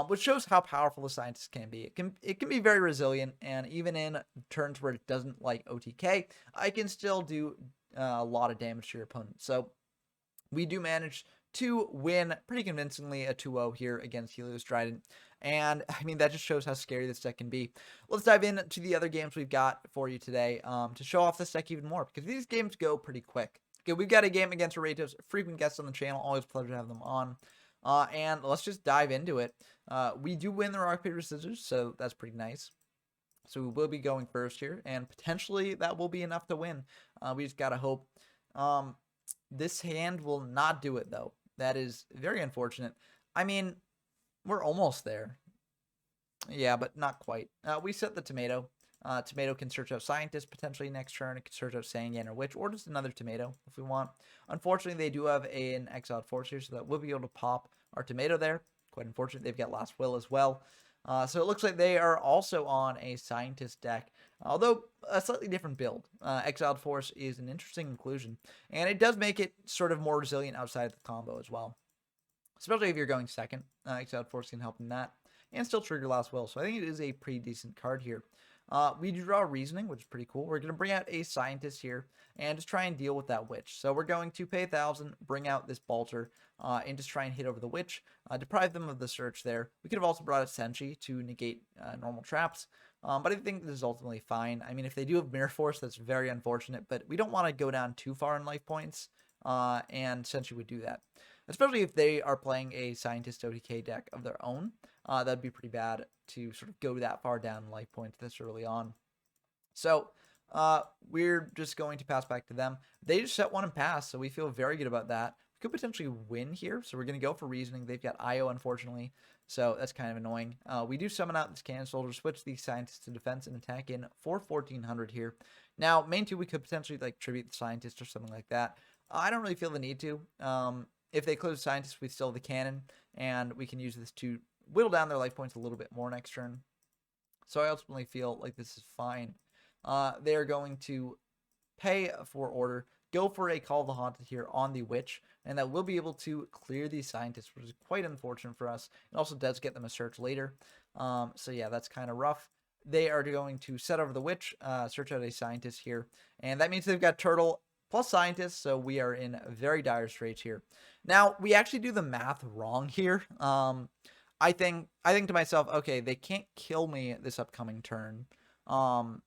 which shows how powerful the Scientist can be. It can be very resilient, and even in turns where it doesn't like OTK, I can still do a lot of damage to your opponent. So, we do manage to win pretty convincingly a 2-0 here against Helios Trident. And, I mean, that just shows how scary this deck can be. Let's dive into the other games we've got for you today to show off this deck even more, because these games go pretty quick. Okay, we've got a game against Ratos, frequent guests on the channel, always a pleasure to have them on. And let's just dive into it. We do win the rock, paper, scissors, so that's pretty nice. So we will be going first here, and potentially that will be enough to win. We just got to hope. This hand will not do it, though. That is very unfortunate. I mean, we're almost there. Yeah, but not quite. We set the Tomato. Tomato can search out Scientist potentially next turn. It can search out Sangan or Witch, or just another Tomato if we want. Unfortunately, they do have an Exiled Force here, so that we'll be able to pop our Tomato there. Quite unfortunate. They've got Last Will as well. So it looks like they are also on a Scientist deck, although a slightly different build. Exiled Force is an interesting inclusion, and it does make it sort of more resilient outside of the combo as well. Especially if you're going second. Exiled Force can help in that, and still trigger Last Will, so I think it is a pretty decent card here. We do draw Reasoning, which is pretty cool. We're going to bring out a Scientist here and just try and deal with that Witch. So we're going to pay 1,000, bring out this Bolter, and just try and hit over the Witch, deprive them of the search there. We could have also brought out Senshi to negate normal traps, but I think this is ultimately fine. I mean, if they do have Mirror Force, that's very unfortunate, but we don't want to go down too far in life points, and Senshi would do that. Especially if they are playing a Scientist OTK deck of their own. That'd be pretty bad to sort of go that far down in life points this early on. So we're just going to pass back to them. They just set one and pass, so we feel very good about that. We could potentially win here, so we're going to go for Reasoning. They've got IO, unfortunately, so that's kind of annoying. We do summon out this Cannon Soldier, switch the Scientist to defense, and attack in for 1,400 here. Now, main two, we could potentially like tribute the Scientist or something like that. I don't really feel the need to. If they close the Scientist, we still have the Cannon, and we can use this to whittle down their life points a little bit more next turn. So I ultimately feel like this is fine. They are going to pay for order, go for a Call of the Haunted here on the Witch, and that will be able to clear these Scientists, which is quite unfortunate for us. It also does get them a search later. So yeah, that's kind of rough. They are going to set over the Witch, search out a Scientist here, and that means they've got Turtle plus Scientists, so we are in very dire straits here. Now, we actually do the math wrong here. I think to myself, okay, they can't kill me this upcoming turn. Um,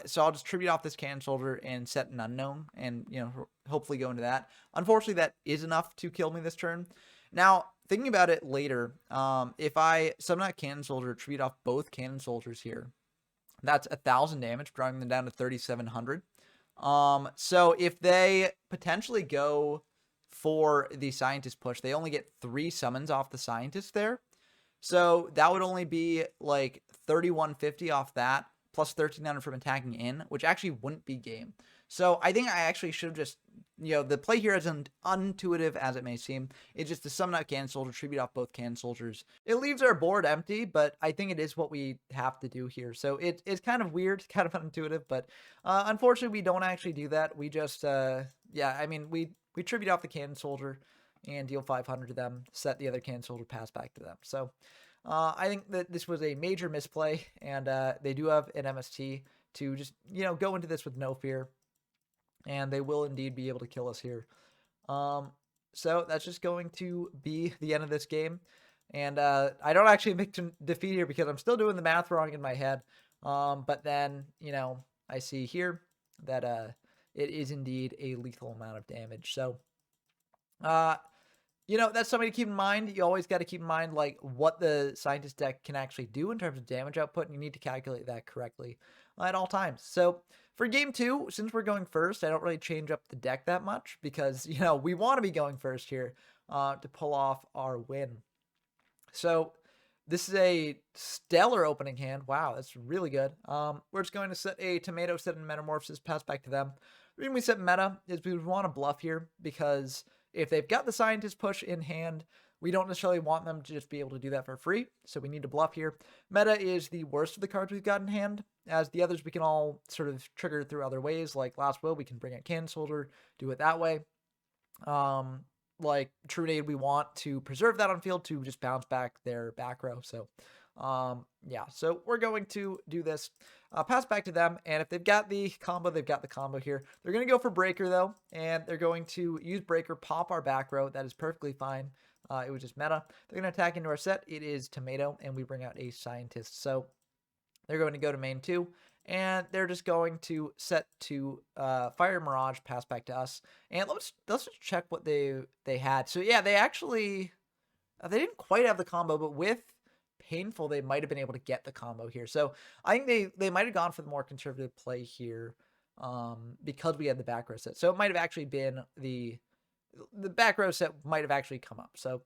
so I'll just tribute off this cannon soldier and set an unknown and, hopefully go into that. Unfortunately, that is enough to kill me this turn. Now, thinking about it later, if I summon that cannon soldier, tribute off both cannon soldiers here, that's 1,000 damage, drawing them down to 3,700. So if they potentially go for the scientist push, they only get 3 summons off the scientist there. So that would only be like 3,150 off that, plus 1,300 from attacking in, which actually wouldn't be game. So I think I actually should have just, the play here is intuitive as it may seem. It's just to summon out cannon soldier, tribute off both cannon soldiers. It leaves our board empty, but I think it is what we have to do here. So it's kind of weird, kind of unintuitive, but unfortunately we don't actually do that. We just, we tribute off the cannon soldier and deal 500 to them, set the other cannon soldier, pass back to them. So I think that this was a major misplay, and they do have an MST to just, go into this with no fear, and they will indeed be able to kill us here. So that's just going to be the end of this game, and I don't actually make defeat here because I'm still doing the math wrong in my head, but then, I see here that it is indeed a lethal amount of damage. So that's something to keep in mind. You always got to keep in mind, like, what the scientist deck can actually do in terms of damage output, and you need to calculate that correctly at all times. So for game 2, since we're going first, I don't really change up the deck that much because, we want to be going first here to pull off our win. So this is a stellar opening hand. Wow, that's really good. We're just going to set a tomato, set in metamorphosis, pass back to them. The reason we set meta is we want to bluff here because if they've got the scientist push in hand, we don't necessarily want them to just be able to do that for free, so we need to bluff here. Meta is the worst of the cards we've got in hand, as the others we can all sort of trigger through other ways, like Last Will, we can bring out Cannon Soldier, do it that way. Like True Nade, we want to preserve that on field to just bounce back their back row, so so we're going to do this. Pass back to them, and if they've got the combo, they've got the combo here. They're going to go for Breaker, though, and they're going to use Breaker, pop our back row. That is perfectly fine. It was just meta. They're going to attack into our set. It is Tomato, and we bring out a Scientist. So they're going to go to main 2, and they're just going to set to Fire Mirage, pass back to us. And let's just check what they had. So, yeah, they actually... they didn't quite have the combo, but with Painful, they might have been able to get the combo here. So I think they might have gone for the more conservative play here because we had the back row set. So it might have actually been the back row set might have actually come up. So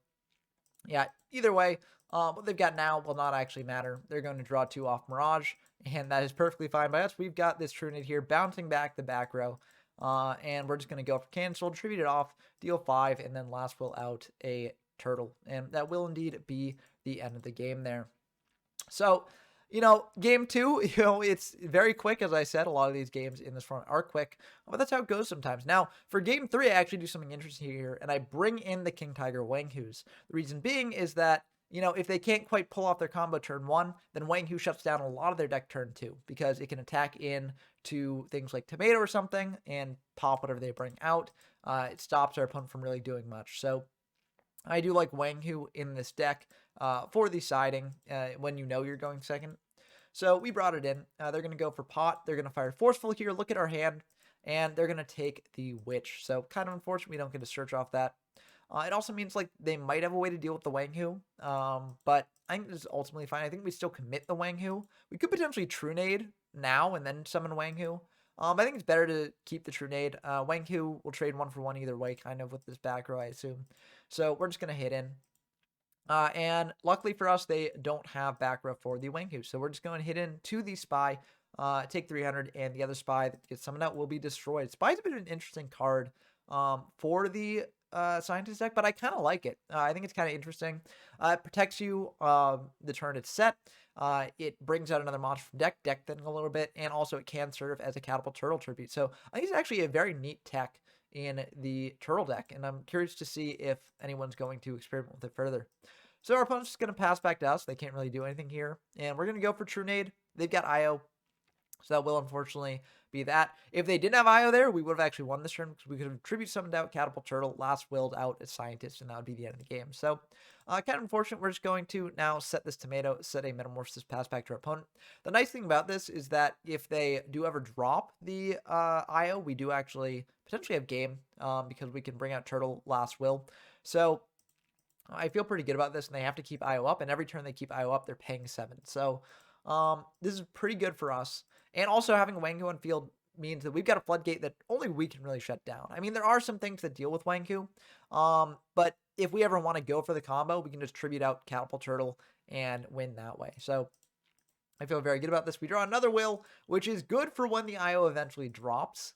yeah, either way, what they've got now will not actually matter. They're going to draw 2 off Mirage, and that is perfectly fine by us. We've got this True Nade here bouncing back the back row, and we're just going to go for Cancel, tribute it off, deal 5, and then Last Will out a Turtle, and that will indeed be the end of the game there. So, game 2, it's very quick. As I said, a lot of these games in this front are quick, but that's how it goes sometimes. Now, for game 3, I actually do something interesting here, and I bring in the King Tiger Wang Hus. The reason being is that, if they can't quite pull off their combo turn 1, then Wang Hu shuts down a lot of their deck turn 2, because it can attack in to things like Tomato or something, and pop whatever they bring out. It stops our opponent from really doing much. So I do like Wang Hu in this deck for the siding when you're going second. So we brought it in. They're going to go for pot. They're going to fire Forceful here. Look at our hand. And they're going to take the Witch. So kind of unfortunate we don't get to search off that. It also means like they might have a way to deal with the Wang Hu. But I think this is ultimately fine. I think we still commit the Wang Hu. We could potentially True Nade now and then summon Wang Hu. I think it's better to keep the True Nade. Wang Hu will trade 1 for 1 either way, kind of with this back row, I assume. So we're just going to hit in. And luckily for us, they don't have back row for the Wang Hu. So we're just going to hit in to the Spy, take 300, and the other Spy that gets summoned out will be destroyed. Spy's a bit of an interesting card for the Scientist deck, but I kind of like it. I think it's kind of interesting. It protects you the turn it's set. It brings out another monster from deck thinning a little bit, and also it can serve as a Catapult Turtle tribute. So I think it's actually a very neat tech in the Turtle deck, and I'm curious to see if anyone's going to experiment with it further. So our opponent's just going to pass back to us. They can't really do anything here, and we're going to go for True Nade. They've got IO, so that will unfortunately be that. If they didn't have IO there, we would have actually won this turn because we could have tribute summoned out Catapult Turtle, last willed out a Scientist, and that would be the end of the game. So kind of unfortunate. We're just going to now set this Tomato, set a Metamorphosis pass back to our opponent. The nice thing about this is that if they do ever drop the IO, we do actually potentially have game because we can bring out Turtle, last will. So I feel pretty good about this, and they have to keep IO up, and every turn they keep IO up, they're paying 7. So this is pretty good for us. And also having Wangu on field means that we've got a floodgate that only we can really shut down. I mean, there are some things that deal with Wangu, but if we ever want to go for the combo, we can just tribute out Catapult Turtle and win that way. So I feel very good about this. We draw another will, which is good for when the IO eventually drops.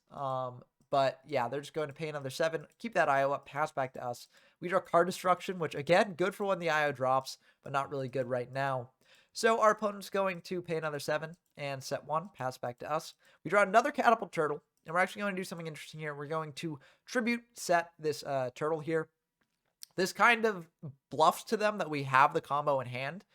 But yeah, they're just going to pay another 7, keep that IO up, pass back to us. We draw Card Destruction, which again, good for when the IO drops, but not really good right now. So our opponent's going to pay another 7 and set 1, pass back to us. We draw another Catapult Turtle, and we're actually going to do something interesting here. We're going to tribute set this turtle here. This kind of bluffs to them that we have the combo in hand,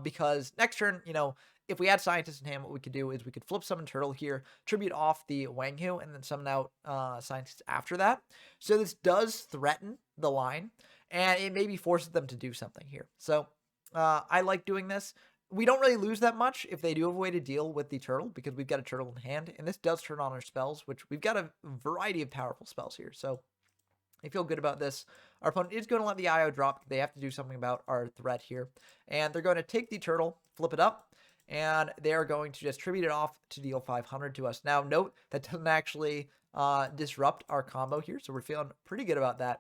because next turn, you know, if we had Scientist in hand, what we could do is we could flip summon Turtle here, tribute off the Wangu, and then summon out Scientist after that. So this does threaten the line, and it maybe forces them to do something here. So I like doing this. We don't really lose that much if they do have a way to deal with the Turtle, because we've got a Turtle in hand, and this does turn on our spells, which we've got a variety of powerful spells here. So I feel good about this. Our opponent is going to let the IO drop. They have to do something about our threat here. And they're going to take the Turtle, flip it up, and they are going to just tribute it off to deal 500 to us. Now, note, that doesn't actually disrupt our combo here, so we're feeling pretty good about that.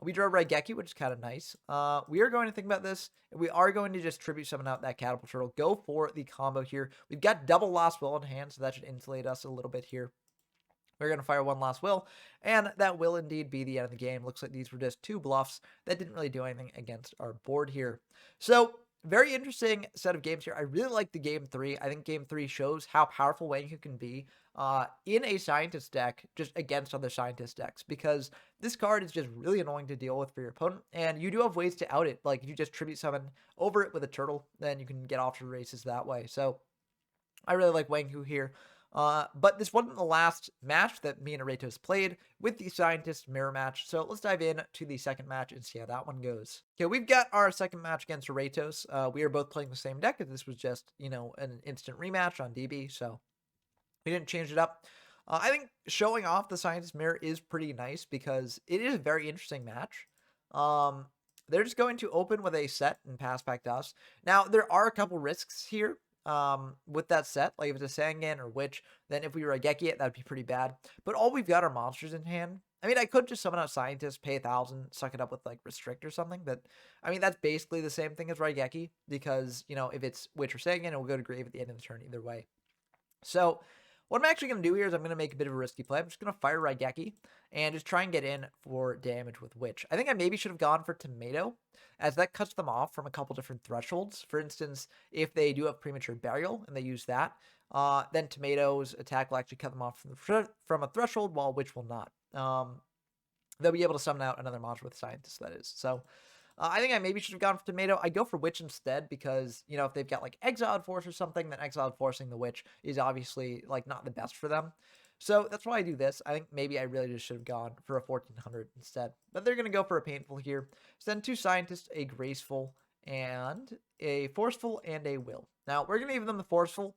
We draw Raigeki, which is kind of nice. We are going to think about this. We are going to just tribute summon out that Catapult Turtle. Go for the combo here. We've got double Last Will in hand, so that should insulate us a little bit here. We're going to fire one last will, and that will indeed be the end of the game. Looks like these were just 2 bluffs that didn't really do anything against our board here. So, very interesting set of games here. I really like the game 3. I think game 3 shows how powerful Wangu can be in a Scientist deck, just against other Scientist decks, because this card is just really annoying to deal with for your opponent, and you do have ways to out it. Like, if you just tribute summon over it with a Turtle, then you can get off to the races that way. So, I really like Wangu here. But this wasn't the last match that me and Aretos played with the Scientist mirror match. So let's dive in to the second match and see how that one goes. Okay, we've got our second match against Aretos. We are both playing the same deck, and this was just, you know, an instant rematch on DB. So we didn't change it up. I think showing off the Scientist mirror is pretty nice because it is a very interesting match. They're just going to open with a set and pass back to us. Now, there are a couple risks here. With that set, like if it's a Sangan or Witch, then if we Raigeki it, that'd be pretty bad. But all we've got are monsters in hand. I mean, I could just summon out Scientist, pay 1,000, suck it up with like Restrict or something, but I mean, that's basically the same thing as Raigeki, because, you know, if it's Witch or Sangan, it will go to grave at the end of the turn either way. So what I'm actually going to do here is I'm going to make a bit of a risky play. I'm just going to fire Raigeki and just try and get in for damage with Witch. I think I maybe should have gone for Tomato, as that cuts them off from a couple different thresholds. For instance, if they do have Premature Burial and they use that, then Tomato's attack will actually cut them off from a threshold, while Witch will not. They'll be able to summon out another monster with Scientist, that is. So I think I maybe should have gone for Tomato. I go for Witch instead because, you know, if they've got like Exiled Force or something, then Exiled Forcing the Witch is obviously like not the best for them. So that's why I do this. I think maybe I really just should have gone for a 1,400 instead. But they're going to go for a Painful here. Send 2 Scientists, a Graceful, and a Forceful, and a Will. Now, we're going to give them the Forceful.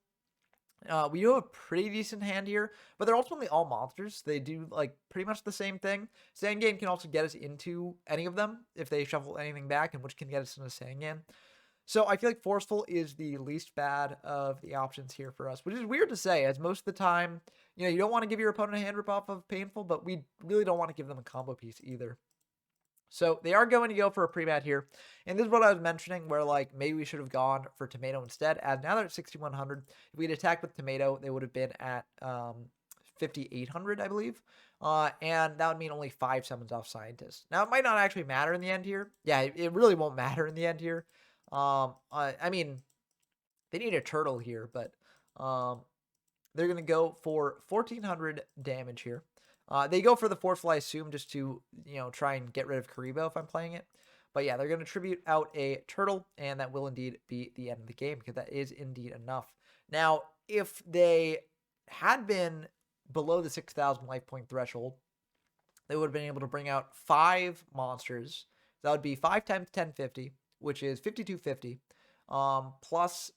We do have a pretty decent hand here, but they're ultimately all monsters. They do like pretty much the same thing. Sangan can also get us into any of them if they shuffle anything back, and which can get us into Sangan. So I feel like Forceful is the least bad of the options here for us, which is weird to say, as most of the time, you know, you don't want to give your opponent a hand rip off of Painful, but we really don't want to give them a combo piece either. So they are going to go for a pre-mat here. And this is what I was mentioning, where like maybe we should have gone for Tomato instead, as now they're at 6,100. If we'd attacked with Tomato, they would have been at 5,800, I believe. And that would mean only 5 summons off Scientist. Now, it might not actually matter in the end here. Yeah, it really won't matter in the end here. I mean, they need a Turtle here, but they're going to go for 1,400 damage here. They go for the Forceful, I assume, just to, you know, try and get rid of Karibo if I'm playing it. But yeah, they're going to tribute out a Turtle, and that will indeed be the end of the game, because that is indeed enough. Now, if they had been below the 6,000 life point threshold, they would have been able to bring out 5 monsters. That would be 5 times 1050, which is 5250, plus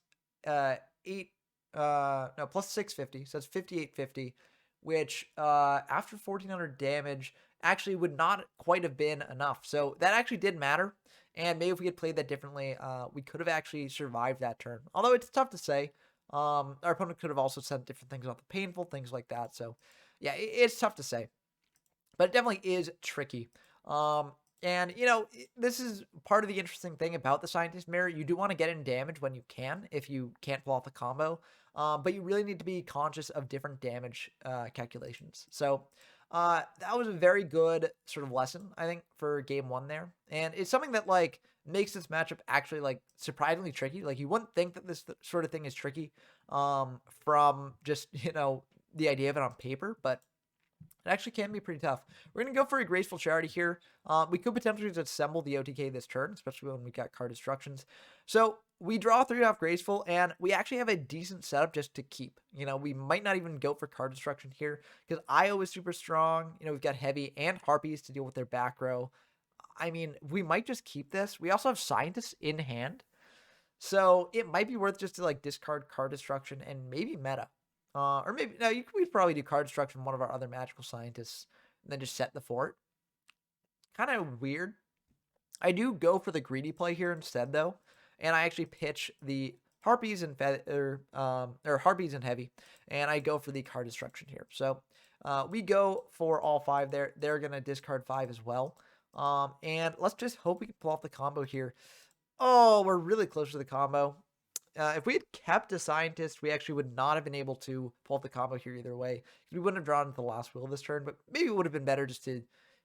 8, no, plus 650, so that's 5850, which after 1400 damage actually would not quite have been enough. So that actually did matter. And maybe if we had played that differently, we could have actually survived that turn. Although it's tough to say. Our opponent could have also said different things about the painful, things like that. So yeah, it's tough to say, but it definitely is tricky. And this is part of the interesting thing about the Scientist Mirror. You do want to get in damage when you can, if you can't pull off the combo, but you really need to be conscious of different damage calculations. So that was a very good sort of lesson, I think, for game 1 there, and it's something that like makes this matchup actually like surprisingly tricky. Like you wouldn't think that this sort of thing is tricky from just the idea of it on paper, but it actually can be pretty tough. We're going to go for a Graceful Charity here. We could potentially just assemble the OTK this turn, especially when we got card destructions. So we draw 3 off Graceful, and we actually have a decent setup just to keep. We might not even go for card destruction here, because IO is super strong. We've got Heavy and Harpies to deal with their back row. I mean, we might just keep this. We also have Scientists in hand. So it might be worth just to like discard card destruction and maybe meta. Or maybe, no, we'd probably do card destruction one of our other magical scientists and then just set the fort. Kind of weird. I do go for the greedy play here instead, though. And I actually pitch the Harpies and Harpies and Heavy. And I go for the card destruction here. So we go for all 5 there. They're going to discard 5 as well. And let's just hope we can pull off the combo here. Oh, we're really close to the combo. If we had kept a Scientist, we actually would not have been able to pull off the combo here either way. We wouldn't have drawn the last will this turn, but maybe it would have been better just to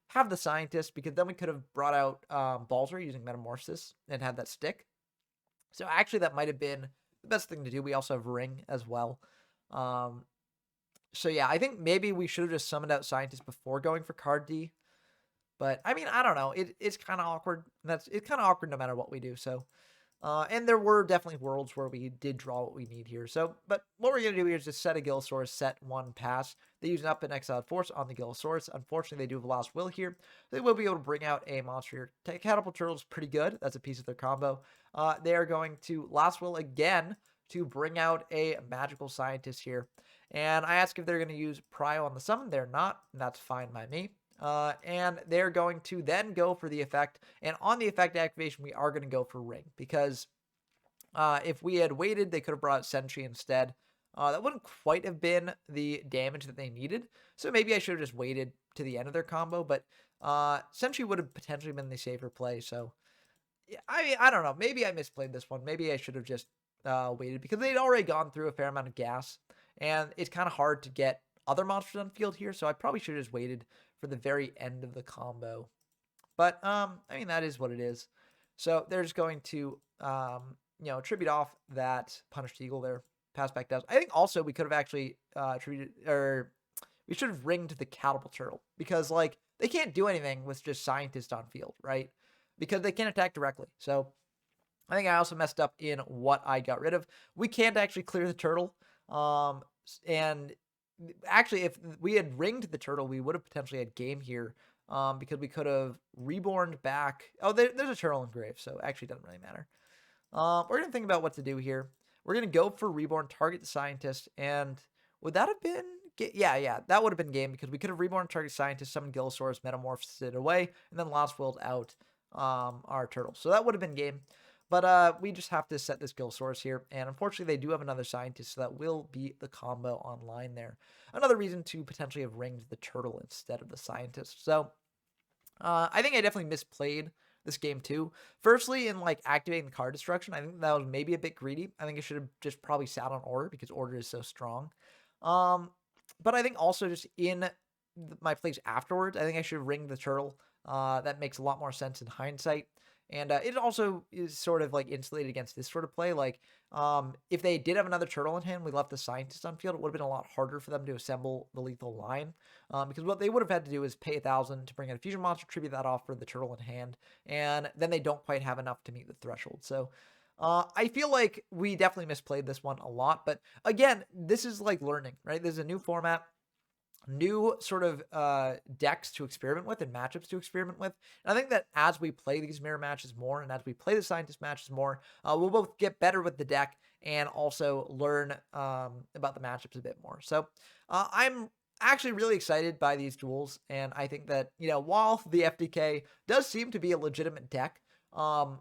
have the Scientist, because then we could have brought out Balzer using Metamorphosis and had that stick. So actually that might have been the best thing to do. We also have Ring as well. So yeah, I think maybe we should have just summoned out Scientist before going for card D. But I mean, I don't know. It's kind of awkward. It's kind of awkward no matter what we do. So and there were definitely worlds where we did draw what we need here. So, but what we're going to do here is just set a Gillosaurus, set 1 pass. They use an up and exiled force on the Gillosaurus. Unfortunately, they do have a last will here. They will be able to bring out a monster here. Catapult Turtle is pretty good. That's a piece of their combo. They are going to last will again to bring out a Magical Scientist here. And I ask if they're going to use Prio on the summon. They're not, and that's fine by me. And they're going to then go for the effect. And on the effect activation, we are going to go for Ring, because if we had waited, they could have brought out Sentry instead. That wouldn't quite have been the damage that they needed. So maybe I should have just waited to the end of their combo, but Sentry would have potentially been the safer play. So yeah, I mean, I don't know. Maybe I misplayed this one. Maybe I should have just waited, because they'd already gone through a fair amount of gas, and it's kind of hard to get other monsters on field here. So I probably should have just waited for the very end of the combo. But I mean, that is what it is. So they're just going to tribute off that Punished Eagle there. Pass back down. I think also we could have actually we should have ringed the Catapult Turtle, because like they can't do anything with just Scientist on field, right? Because they can't attack directly. So I think I also messed up in what I got rid of. We can't actually clear the turtle. And actually, if we had ringed the turtle, we would have potentially had game here, because we could have reborned back. Oh, there's a turtle engraved, so actually doesn't really matter. We're going to think about what to do here. We're going to go for reborn, target the Scientist, and would that have been... Yeah, that would have been game, because we could have reborn, target Scientist, summon Gillosaurus, metamorphosed it away, and then last willed out our turtle. So that would have been game. But we just have to set this Gillosaurus here, and unfortunately they do have another Scientist, so that will be the combo online there. Another reason to potentially have ringed the turtle instead of the Scientist. So I think I definitely misplayed this game too. Firstly, in like activating the card destruction, I think that was maybe a bit greedy. I think I should have just probably sat on Order, because Order is so strong. But I think also just in my plays afterwards, I think I should have ringed the turtle. That makes a lot more sense in hindsight. And it also is sort of like insulated against this sort of play. Like, if they did have another turtle in hand, we left the Scientist on field, it would have been a lot harder for them to assemble the lethal line. Because what they would have had to do is pay 1,000 to bring out a fusion monster, tribute that off for the turtle in hand, and then they don't quite have enough to meet the threshold. So I feel like we definitely misplayed this one a lot, but again, this is like learning, right? This is a new format, new sort of decks to experiment with and matchups to experiment with. And I think that as we play these mirror matches more and as we play the scientist matches more, we'll both get better with the deck and also learn about the matchups a bit more. So I'm actually really excited by these duels. And I think that, while the FDK does seem to be a legitimate deck, um,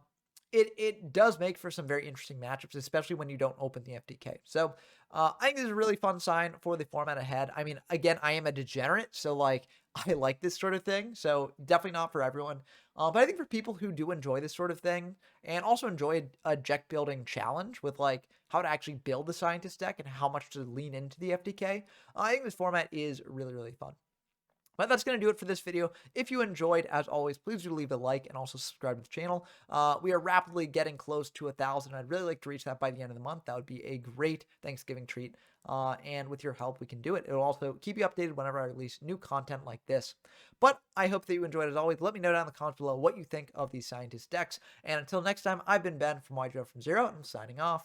it does make for some very interesting matchups, especially when you don't open the FDK. So I think this is a really fun sign for the format ahead. I mean, again, I am a degenerate, so like I like this sort of thing. So definitely not for everyone. But I think for people who do enjoy this sort of thing and also enjoy a deck building challenge with like how to actually build the scientist deck and how much to lean into the FDK, I think this format is really, really fun. But that's going to do it for this video. If you enjoyed, as always, please do leave a like and also subscribe to the channel. We are rapidly getting close to 1,000. I'd really like to reach that by the end of the month. That would be a great Thanksgiving treat. And with your help, we can do it. It will also keep you updated whenever I release new content like this. But I hope that you enjoyed as always. Let me know down in the comments below what you think of these scientist decks. And until next time, I've been Ben from YGO from Zero, and I'm signing off.